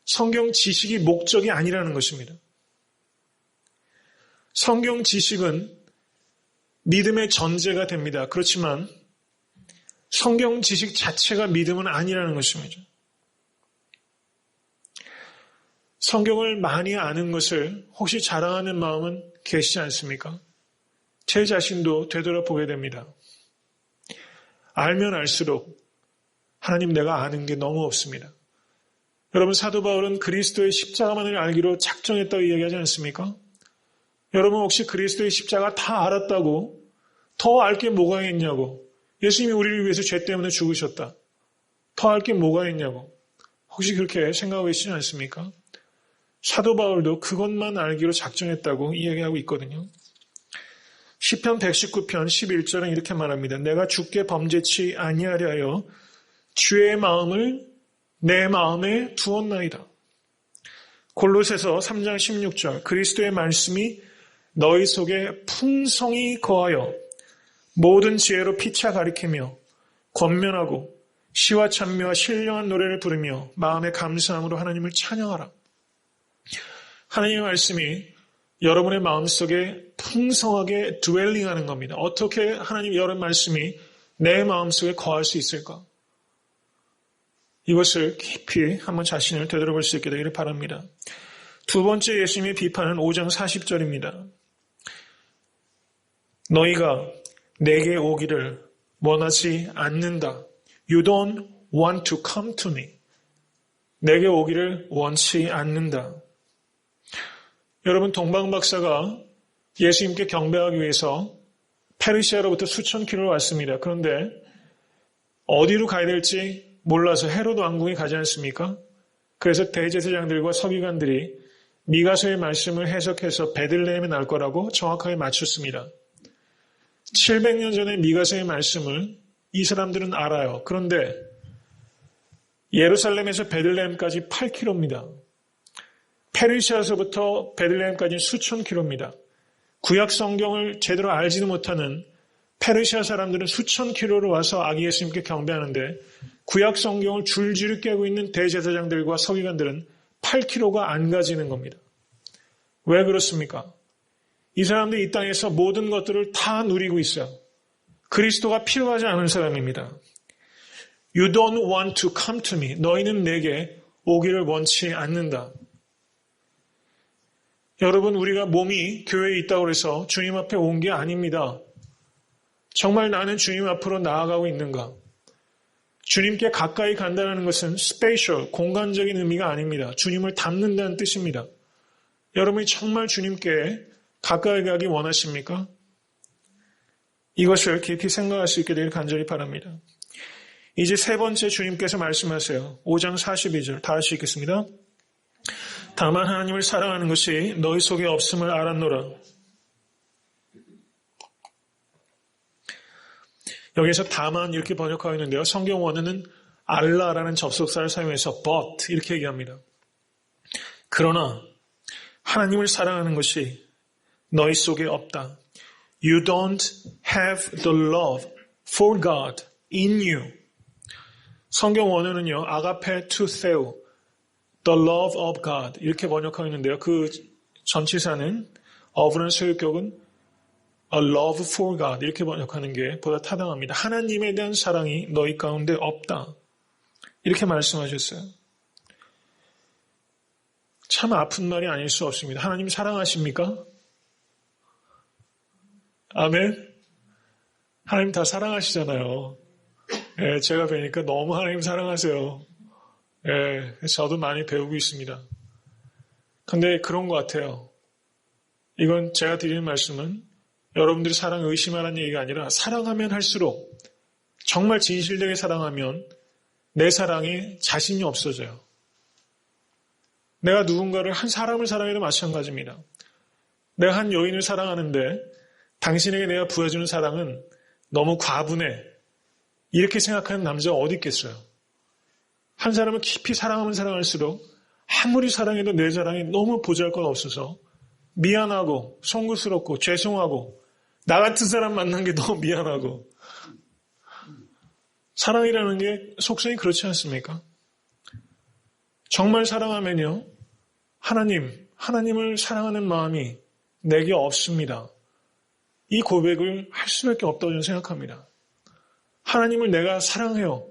성경 지식이 목적이 아니라는 것입니다. 성경 지식은 믿음의 전제가 됩니다. 그렇지만 성경 지식 자체가 믿음은 아니라는 것입니다. 성경을 많이 아는 것을 혹시 자랑하는 마음은 계시지 않습니까? 제 자신도 되돌아보게 됩니다. 알면 알수록 하나님 내가 아는 게 너무 없습니다. 여러분 사도 바울은 그리스도의 십자가만을 알기로 작정했다고 이야기하지 않습니까? 여러분 혹시 그리스도의 십자가 다 알았다고 더 알 게 뭐가 있냐고 예수님이 우리를 위해서 죄 때문에 죽으셨다. 더 알 게 뭐가 있냐고 혹시 그렇게 생각하고 계시지 않습니까? 사도 바울도 그것만 알기로 작정했다고 이야기하고 있거든요. 시편 119편 11절은 이렇게 말합니다. 내가 주께 범죄치 아니하려 하여 주의 마음을 내 마음에 두었나이다. 골로새서 3장 16절 그리스도의 말씀이 너희 속에 풍성히 거하여 모든 지혜로 피차 가리키며 권면하고 시와 찬미와 신령한 노래를 부르며 마음의 감사함으로 하나님을 찬양하라. 하나님의 말씀이 여러분의 마음속에 풍성하게 드웰링하는 겁니다. 어떻게 하나님 여러분 말씀이 내 마음속에 거할 수 있을까? 이것을 깊이 한번 자신을 되돌아볼 수 있게 되기를 바랍니다. 두 번째 예수님의 비판은 5장 40절입니다. 너희가 내게 오기를 원하지 않는다. You don't want to come to me. 내게 오기를 원치 않는다. 여러분 동방 박사가 예수님께 경배하기 위해서 페르시아로부터 수천 킬로를 왔습니다. 그런데 어디로 가야 될지 몰라서 헤로드 왕궁에 가지 않습니까? 그래서 대제사장들과 서기관들이 미가서의 말씀을 해석해서 베들레헴에 날 거라고 정확하게 맞췄습니다. 700년 전에 미가서의 말씀을 이 사람들은 알아요. 그런데 예루살렘에서 베들레헴까지 8km입니다. 페르시아서부터 베들레헴까지는 수천 킬로입니다. 구약 성경을 제대로 알지도 못하는 페르시아 사람들은 수천 킬로로 와서 아기 예수님께 경배하는데 구약 성경을 줄줄이 깨고 있는 대제사장들과 서기관들은 8km가 안 가지는 겁니다. 왜 그렇습니까? 이 사람들이 이 땅에서 모든 것들을 다 누리고 있어요. 그리스도가 필요하지 않은 사람입니다. You don't want to come to me. 너희는 내게 오기를 원치 않는다. 여러분 우리가 몸이 교회에 있다고 해서 주님 앞에 온 게 아닙니다. 정말 나는 주님 앞으로 나아가고 있는가? 주님께 가까이 간다는 것은 스페이셜, 공간적인 의미가 아닙니다. 주님을 닮는다는 뜻입니다. 여러분이 정말 주님께 가까이 가기 원하십니까? 이것을 깊이 생각할 수 있게 되길 간절히 바랍니다. 이제 세 번째 주님께서 말씀하세요. 5장 42절 다 같이 읽겠습니다. 다만 하나님을 사랑하는 것이 너희 속에 없음을 알았노라. 여기서 다만 이렇게 번역하고 있는데요. 성경 원어는 알라라는 접속사를 사용해서 but 이렇게 얘기합니다. 그러나 하나님을 사랑하는 것이 너희 속에 없다. You don't have the love for God in you. 성경 원어는요. 아가페 투 세우 The love of God 이렇게 번역하고 있는데요. 그 전치사는 of라는 소유격은 a love for God 이렇게 번역하는 게 보다 타당합니다. 하나님에 대한 사랑이 너희 가운데 없다. 이렇게 말씀하셨어요. 참 아픈 말이 아닐 수 없습니다. 하나님 사랑하십니까? 아멘. 하나님 다 사랑하시잖아요. 예, 제가 뵈니까 너무 하나님 사랑하세요. 예, 저도 많이 배우고 있습니다. 근데 그런 것 같아요. 이건 제가 드리는 말씀은 여러분들이 사랑을 의심하라는 얘기가 아니라 사랑하면 할수록 정말 진실되게 사랑하면 내 사랑에 자신이 없어져요. 내가 누군가를 한 사람을 사랑해도 마찬가지입니다. 내가 한 여인을 사랑하는데 당신에게 내가 부어주는 사랑은 너무 과분해. 이렇게 생각하는 남자가 어디 있겠어요? 한 사람을 깊이 사랑하면 사랑할수록 아무리 사랑해도 내 사랑이 너무 보잘것없어서 미안하고 송구스럽고 죄송하고 나 같은 사람 만난 게 너무 미안하고 사랑이라는 게 속성이 그렇지 않습니까? 정말 사랑하면요. 하나님을 사랑하는 마음이 내게 없습니다. 이 고백을 할 수밖에 없다고 저는 생각합니다. 하나님을 내가 사랑해요.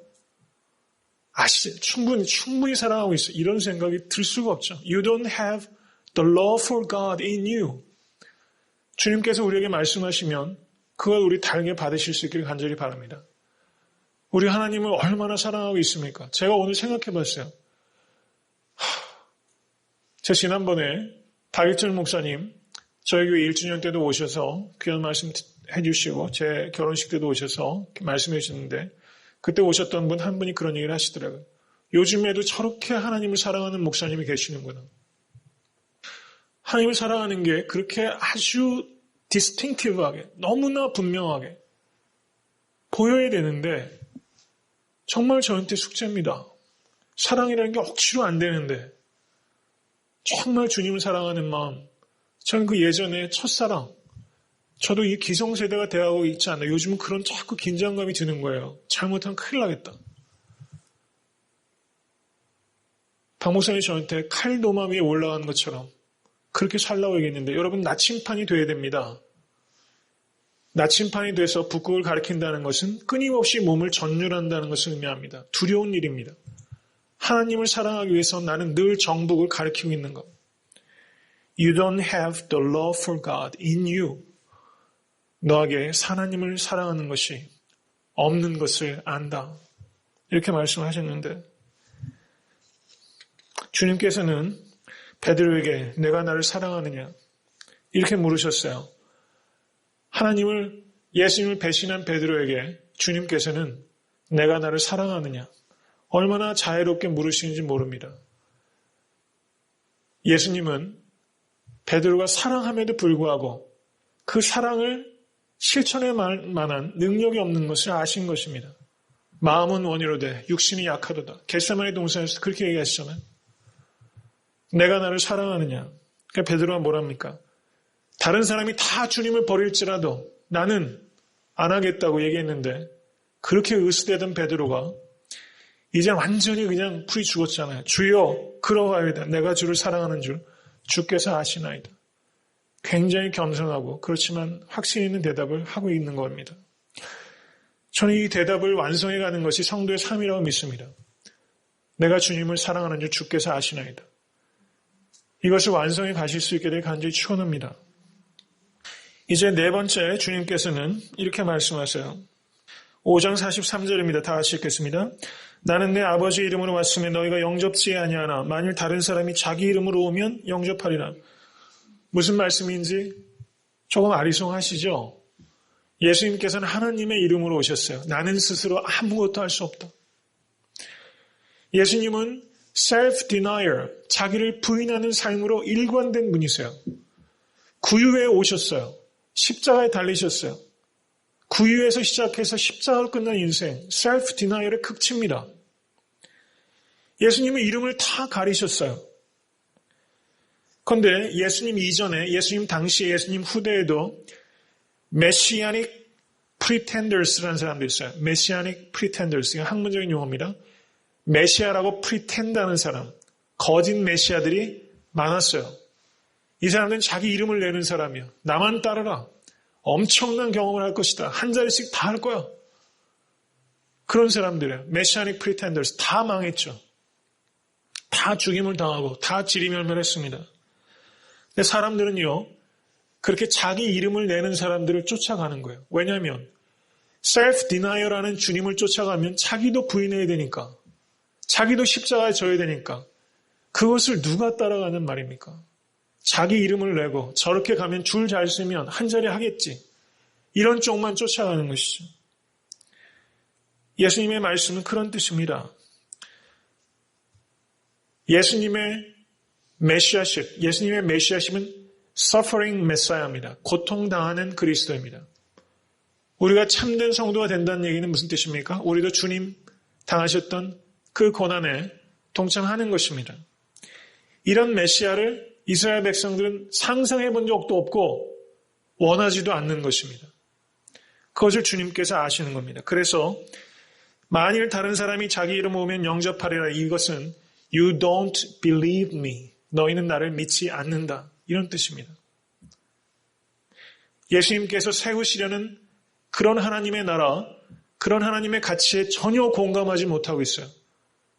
충분히 사랑하고 있어. 이런 생각이 들 수가 없죠. You don't have the love for God in you. 주님께서 우리에게 말씀하시면 그걸 우리 다르게 받으실 수 있기를 간절히 바랍니다. 우리 하나님을 얼마나 사랑하고 있습니까? 제가 오늘 생각해 봤어요. 제가 지난번에 박일준 목사님 저희 교회 1주년 때도 오셔서 귀한 말씀 해주시고 제 결혼식 때도 오셔서 말씀해 주셨는데 그때 오셨던 분 한 분이 그런 얘기를 하시더라고요. 요즘에도 저렇게 하나님을 사랑하는 목사님이 계시는구나. 하나님을 사랑하는 게 그렇게 아주 디스팅티브하게 너무나 분명하게 보여야 되는데 정말 저한테 숙제입니다. 사랑이라는 게 억지로 안 되는데 정말 주님을 사랑하는 마음 저는 그 예전에 첫사랑 저도 이 기성세대가 대하고 있지 않나. 요즘은 그런 자꾸 긴장감이 드는 거예요. 잘못하면 큰일 나겠다. 박 목사님이 저한테 칼도마 위에 올라가는 것처럼 그렇게 살라고 얘기했는데 여러분 나침판이 돼야 됩니다. 나침판이 돼서 북극을 가리킨다는 것은 끊임없이 몸을 전율한다는 것을 의미합니다. 두려운 일입니다. 하나님을 사랑하기 위해서 나는 늘 정북을 가리키고 있는 것. You don't have the love for God in you. 너에게 하나님을 사랑하는 것이 없는 것을 안다. 이렇게 말씀하셨는데 주님께서는 베드로에게 내가 나를 사랑하느냐 이렇게 물으셨어요. 예수님을 배신한 베드로에게 주님께서는 내가 나를 사랑하느냐 얼마나 자애롭게 물으시는지 모릅니다. 예수님은 베드로가 사랑함에도 불구하고 그 사랑을 실천할 만한 능력이 없는 것을 아신 것입니다. 마음은 원이로되 육신이 약하도다. 겟세마네 동산에서 그렇게 얘기하시잖아요. 내가 나를 사랑하느냐. 그러니까 베드로가 뭐랍니까? 다른 사람이 다 주님을 버릴지라도 나는 안 하겠다고 얘기했는데 그렇게 으스대던 베드로가 이제 완전히 그냥 풀이 죽었잖아요. 주여 그러하이다. 내가 주를 사랑하는 줄 주께서 아시나이다. 굉장히 겸손하고 그렇지만 확신 있는 대답을 하고 있는 겁니다. 저는 이 대답을 완성해가는 것이 성도의 삶이라고 믿습니다. 내가 주님을 사랑하는 줄 주께서 아시나이다. 이것을 완성해 가실 수 있게 될 간절히 축원합니다. 이제 네 번째 주님께서는 이렇게 말씀하세요. 5장 43절입니다. 다 같이 읽겠습니다. 나는 내 아버지 이름으로 왔으면 너희가 영접지 아니하나 만일 다른 사람이 자기 이름으로 오면 영접하리라. 무슨 말씀인지 조금 아리송하시죠? 예수님께서는 하나님의 이름으로 오셨어요. 나는 스스로 아무것도 할 수 없다. 예수님은 self-denial, 자기를 부인하는 삶으로 일관된 분이세요. 구유에 오셨어요. 십자가에 달리셨어요. 구유에서 시작해서 십자가로 끝난 인생, self-denial의 극치입니다. 예수님은 이름을 다 가리셨어요. 그런데 예수님 이전에, 예수님 당시에, 예수님 후대에도 Messianic Pretenders라는 사람도 있어요. Messianic Pretenders, 이건 학문적인 용어입니다. 메시아라고 프리텐드하는 사람, 거짓 메시아들이 많았어요. 이 사람들은 자기 이름을 내는 사람이야. 나만 따르라. 엄청난 경험을 할 것이다. 한 자리씩 다 할 거야. 그런 사람들이에요. 메시아닉 프리텐더스 다 망했죠. 다 죽임을 당하고 다 지리멸멸했습니다. 근데 사람들은요, 그렇게 자기 이름을 내는 사람들을 쫓아가는 거예요. 왜냐하면 self-denial하는 주님을 쫓아가면 자기도 부인해야 되니까, 자기도 십자가에 져야 되니까 그것을 누가 따라가는 말입니까? 자기 이름을 내고 저렇게 가면 줄 잘 서면 한 자리 하겠지. 이런 쪽만 쫓아가는 것이죠. 예수님의 말씀은 그런 뜻입니다. 예수님의 메시아십은 suffering 메사야입니다. 고통당하는 그리스도입니다. 우리가 참된 성도가 된다는 얘기는 무슨 뜻입니까? 우리도 주님 당하셨던 그 고난에 동참하는 것입니다. 이런 메시아를 이스라엘 백성들은 상상해 본 적도 없고 원하지도 않는 것입니다. 그것을 주님께서 아시는 겁니다. 그래서 만일 다른 사람이 자기 이름 모으면 영접하리라, 이것은 You don't believe me. 너희는 나를 믿지 않는다. 이런 뜻입니다. 예수님께서 세우시려는 그런 하나님의 나라, 그런 하나님의 가치에 전혀 공감하지 못하고 있어요.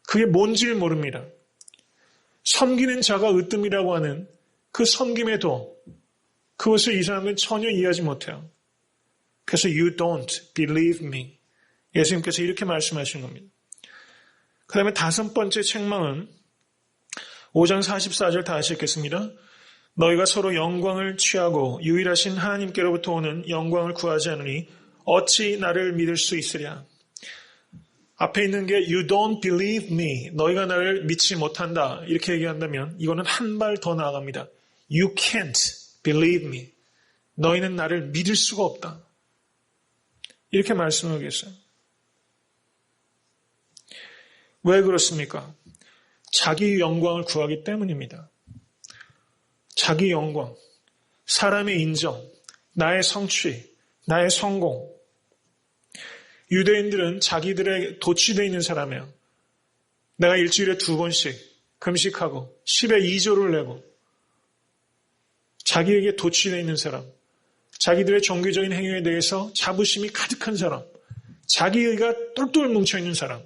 그게 뭔지를 모릅니다. 섬기는 자가 으뜸이라고 하는 그 섬김에도 그것을 이 사람들은 전혀 이해하지 못해요. 그래서 You don't believe me. 예수님께서 이렇게 말씀하신 겁니다. 그 다음에 다섯 번째 책망은 5장 44절 다시 읽겠습니다. 너희가 서로 영광을 취하고 유일하신 하나님께로부터 오는 영광을 구하지 않으니 어찌 나를 믿을 수 있으랴. 앞에 있는 게 You don't believe me. 너희가 나를 믿지 못한다. 이렇게 얘기한다면 이거는 한 발 더 나아갑니다. You can't believe me. 너희는 나를 믿을 수가 없다. 이렇게 말씀하겠어요. 왜 그렇습니까? 자기 영광을 구하기 때문입니다. 자기 영광, 사람의 인정, 나의 성취, 나의 성공. 유대인들은 자기들의 도취되어 있는 사람이에요. 내가 일주일에 2번씩 금식하고 10의 2조를 내고 자기에게 도취되어 있는 사람, 자기들의 종교적인 행위에 대해서 자부심이 가득한 사람, 자기의가 똘똘 뭉쳐있는 사람,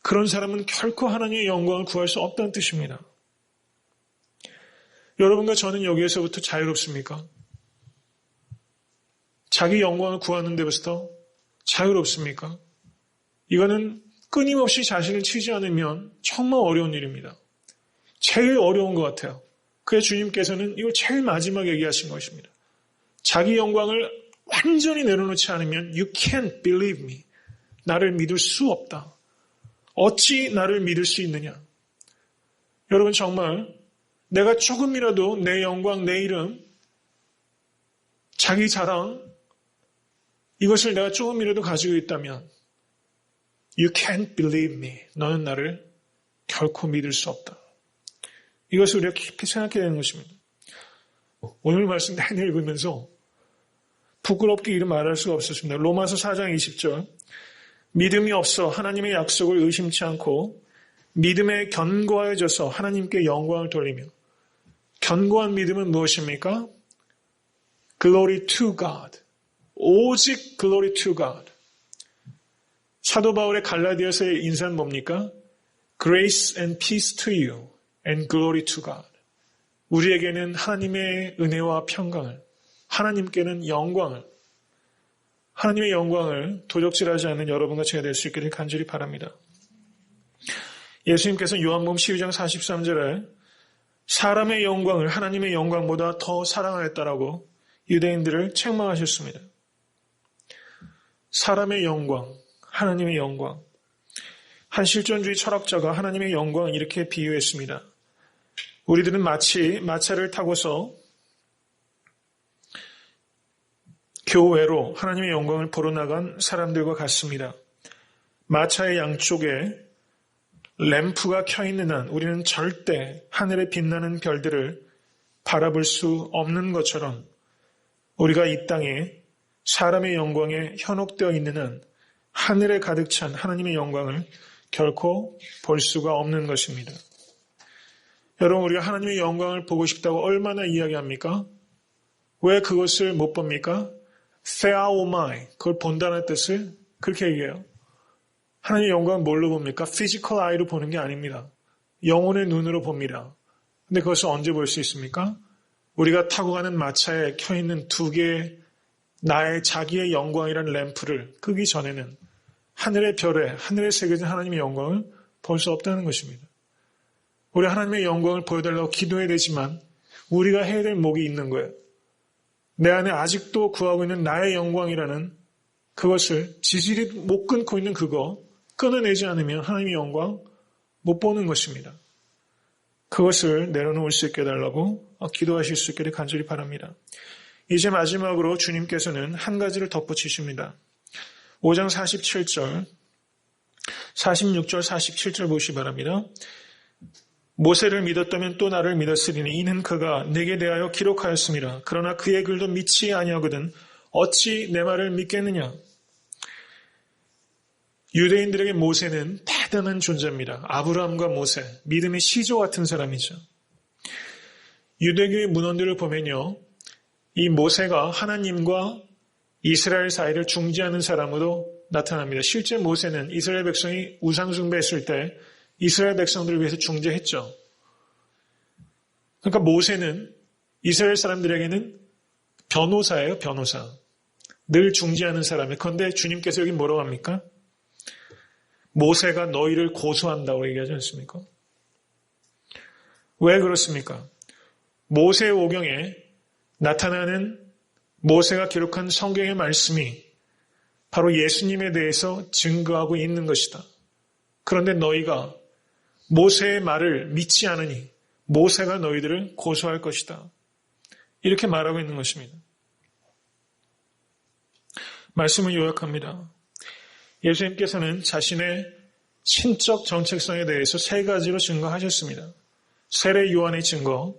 그런 사람은 결코 하나님의 영광을 구할 수 없다는 뜻입니다. 여러분과 저는 여기에서부터 자유롭습니까? 자기 영광을 구하는 데부터 자유롭습니까? 이거는 끊임없이 자신을 치지 않으면 정말 어려운 일입니다. 제일 어려운 것 같아요. 그래서 주님께서는 이걸 제일 마지막에 얘기하신 것입니다. 자기 영광을 완전히 내려놓지 않으면 You can't believe me. 나를 믿을 수 없다. 어찌 나를 믿을 수 있느냐? 여러분 정말 내가 조금이라도 내 영광, 내 이름, 자기 자랑 이것을 내가 조금이라도 가지고 있다면 You can't believe me. 너는 나를 결코 믿을 수 없다. 이것을 우리가 깊이 생각해야 되는 것입니다. 오늘 말씀 내내 읽으면서 부끄럽게 이름 말할 수가 없었습니다. 로마서 4장 20절 믿음이 없어 하나님의 약속을 의심치 않고 믿음에 견고하여져서 하나님께 영광을 돌리며 견고한 믿음은 무엇입니까? Glory to God. 오직 Glory to God. 사도 바울의 갈라디아서의 인사는 뭡니까? Grace and peace to you and glory to God. 우리에게는 하나님의 은혜와 평강을, 하나님께는 영광을, 하나님의 영광을 도적질하지 않는 여러분과 제가 될 수 있기를 간절히 바랍니다. 예수님께서 요한복음 12장 43절에 사람의 영광을 하나님의 영광보다 더 사랑하였다라고 유대인들을 책망하셨습니다. 사람의 영광, 하나님의 영광. 한 실존주의 철학자가 하나님의 영광을 이렇게 비유했습니다. 우리들은 마치 마차를 타고서 교외로 하나님의 영광을 보러 나간 사람들과 같습니다. 마차의 양쪽에 램프가 켜 있는 한 우리는 절대 하늘에 빛나는 별들을 바라볼 수 없는 것처럼 우리가 이 땅에 사람의 영광에 현혹되어 있는 한 하늘에 가득 찬 하나님의 영광을 결코 볼 수가 없는 것입니다. 여러분, 우리가 하나님의 영광을 보고 싶다고 얼마나 이야기합니까? 왜 그것을 못 봅니까? theaomai, 그걸 본다는 뜻을 그렇게 얘기해요. 하나님의 영광은 뭘로 봅니까? physical eye로 보는 게 아닙니다. 영혼의 눈으로 봅니다. 근데 그것을 언제 볼 수 있습니까? 우리가 타고 가는 마차에 켜있는 두 개의 나의 자기의 영광이라는 램프를 끄기 전에는 하늘의 별에 하늘에 새겨진 하나님의 영광을 볼 수 없다는 것입니다. 우리 하나님의 영광을 보여달라고 기도해야 되지만 우리가 해야 될 목이 있는 거예요. 내 안에 아직도 구하고 있는 나의 영광이라는 그것을 지질이 못 끊고 있는 그거 끊어내지 않으면 하나님의 영광 못 보는 것입니다. 그것을 내려놓을 수 있게 해달라고 기도하실 수 있기를 간절히 바랍니다. 이제 마지막으로 주님께서는 한 가지를 덧붙이십니다. 5장 47절, 46절, 47절 보시기 바랍니다. 모세를 믿었다면 또 나를 믿었으리니 이는 그가 내게 대하여 기록하였음이라. 그러나 그의 글도 믿지 아니하거든 어찌 내 말을 믿겠느냐. 유대인들에게 모세는 대단한 존재입니다. 아브라함과 모세, 믿음의 시조 같은 사람이죠. 유대교의 문헌들을 보면요, 이 모세가 하나님과 이스라엘 사이를 중재하는 사람으로 나타납니다. 실제 모세는 이스라엘 백성이 우상숭배했을 때 이스라엘 백성들을 위해서 중재했죠. 그러니까 모세는 이스라엘 사람들에게는 변호사예요, 변호사. 늘 중재하는 사람이에요. 그런데 주님께서 여기 뭐라고 합니까? 모세가 너희를 고소한다고 얘기하지 않습니까? 왜 그렇습니까? 모세 오경에 나타나는 모세가 기록한 성경의 말씀이 바로 예수님에 대해서 증거하고 있는 것이다. 그런데 너희가 모세의 말을 믿지 않으니 모세가 너희들을 고소할 것이다. 이렇게 말하고 있는 것입니다. 말씀을 요약합니다. 예수님께서는 자신의 신적 정체성에 대해서 세 가지로 증거하셨습니다. 세례 요한의 증거,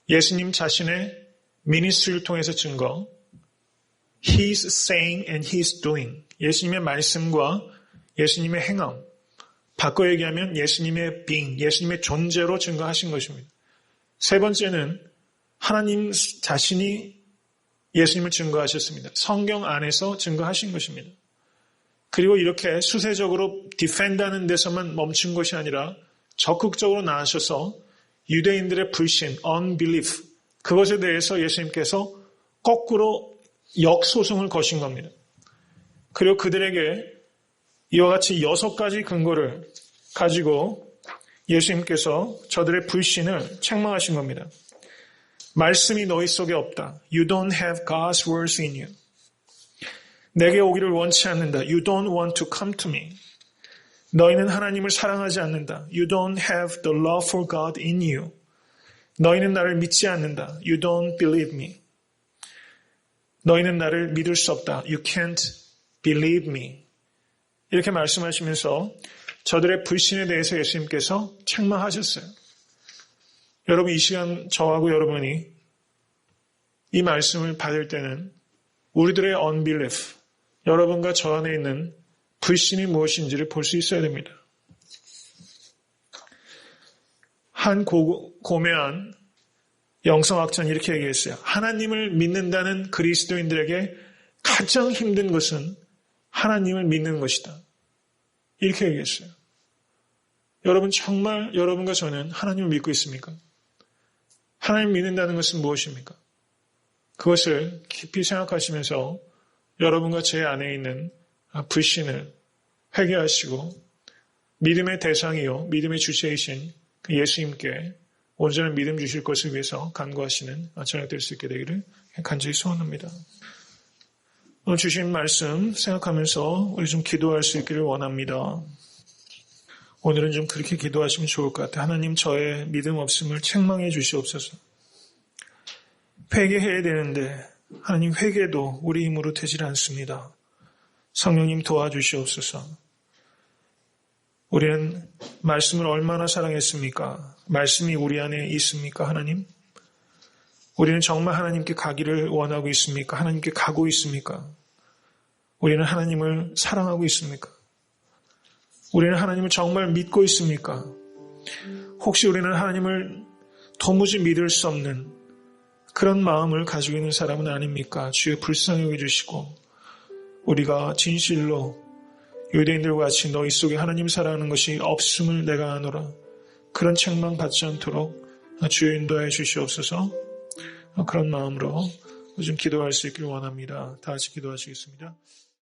예수님 자신의 미니스트리를 통해서 증거, His saying and His doing, 예수님의 말씀과 예수님의 행함, 바꿔 얘기하면 예수님의 being, 예수님의 존재로 증거하신 것입니다. 세 번째는 하나님 자신이 예수님을 증거하셨습니다. 성경 안에서 증거하신 것입니다. 그리고 이렇게 수세적으로 디펜드하는 데서만 멈춘 것이 아니라 적극적으로 나아셔서 유대인들의 불신, unbelief, 그것에 대해서 예수님께서 거꾸로 역소송을 거신 겁니다. 그리고 그들에게 이와 같이 6가지 근거를 가지고 예수님께서 저들의 불신을 책망하신 겁니다. 말씀이 너희 속에 없다. You don't have God's words in you. 내게 오기를 원치 않는다. You don't want to come to me. 너희는 하나님을 사랑하지 않는다. You don't have the love for God in you. 너희는 나를 믿지 않는다. You don't believe me. 너희는 나를 믿을 수 없다. You can't believe me. 이렇게 말씀하시면서 저들의 불신에 대해서 예수님께서 책망하셨어요. 여러분, 이 시간 저하고 여러분이 이 말씀을 받을 때는 우리들의 unbelief, 여러분과 저 안에 있는 불신이 무엇인지를 볼 수 있어야 됩니다. 한 고매한 영성학자는 이렇게 얘기했어요. 하나님을 믿는다는 그리스도인들에게 가장 힘든 것은 하나님을 믿는 것이다. 이렇게 얘기했어요. 여러분, 정말 여러분과 저는 하나님을 믿고 있습니까? 하나님을 믿는다는 것은 무엇입니까? 그것을 깊이 생각하시면서 여러분과 제 안에 있는 불신을 회개하시고 믿음의 대상이요, 믿음의 주체이신 그 예수님께 온전한 믿음 주실 것을 위해서 간구하시는 저녁 될 수 있게 되기를 간절히 소원합니다. 오늘 주신 말씀 생각하면서 우리 좀 기도할 수 있기를 원합니다. 오늘은 좀 그렇게 기도하시면 좋을 것 같아요. 하나님, 저의 믿음 없음을 책망해 주시옵소서. 회개해야 되는데 하나님, 회개도 우리 힘으로 되질 않습니다. 성령님 도와주시옵소서. 우리는 말씀을 얼마나 사랑했습니까? 말씀이 우리 안에 있습니까, 하나님? 우리는 정말 하나님께 가기를 원하고 있습니까? 하나님께 가고 있습니까? 우리는 하나님을 사랑하고 있습니까? 우리는 하나님을 정말 믿고 있습니까? 혹시 우리는 하나님을 도무지 믿을 수 없는 그런 마음을 가지고 있는 사람은 아닙니까? 주여 불쌍히 여겨주시고 우리가 진실로 유대인들과 같이 너희 속에 하나님 사랑하는 것이 없음을 내가 아노라. 그런 책망 받지 않도록 주여 인도해 주시옵소서. 그런 마음으로 좀 기도할 수 있기를 원합니다. 다 같이 기도하시겠습니다.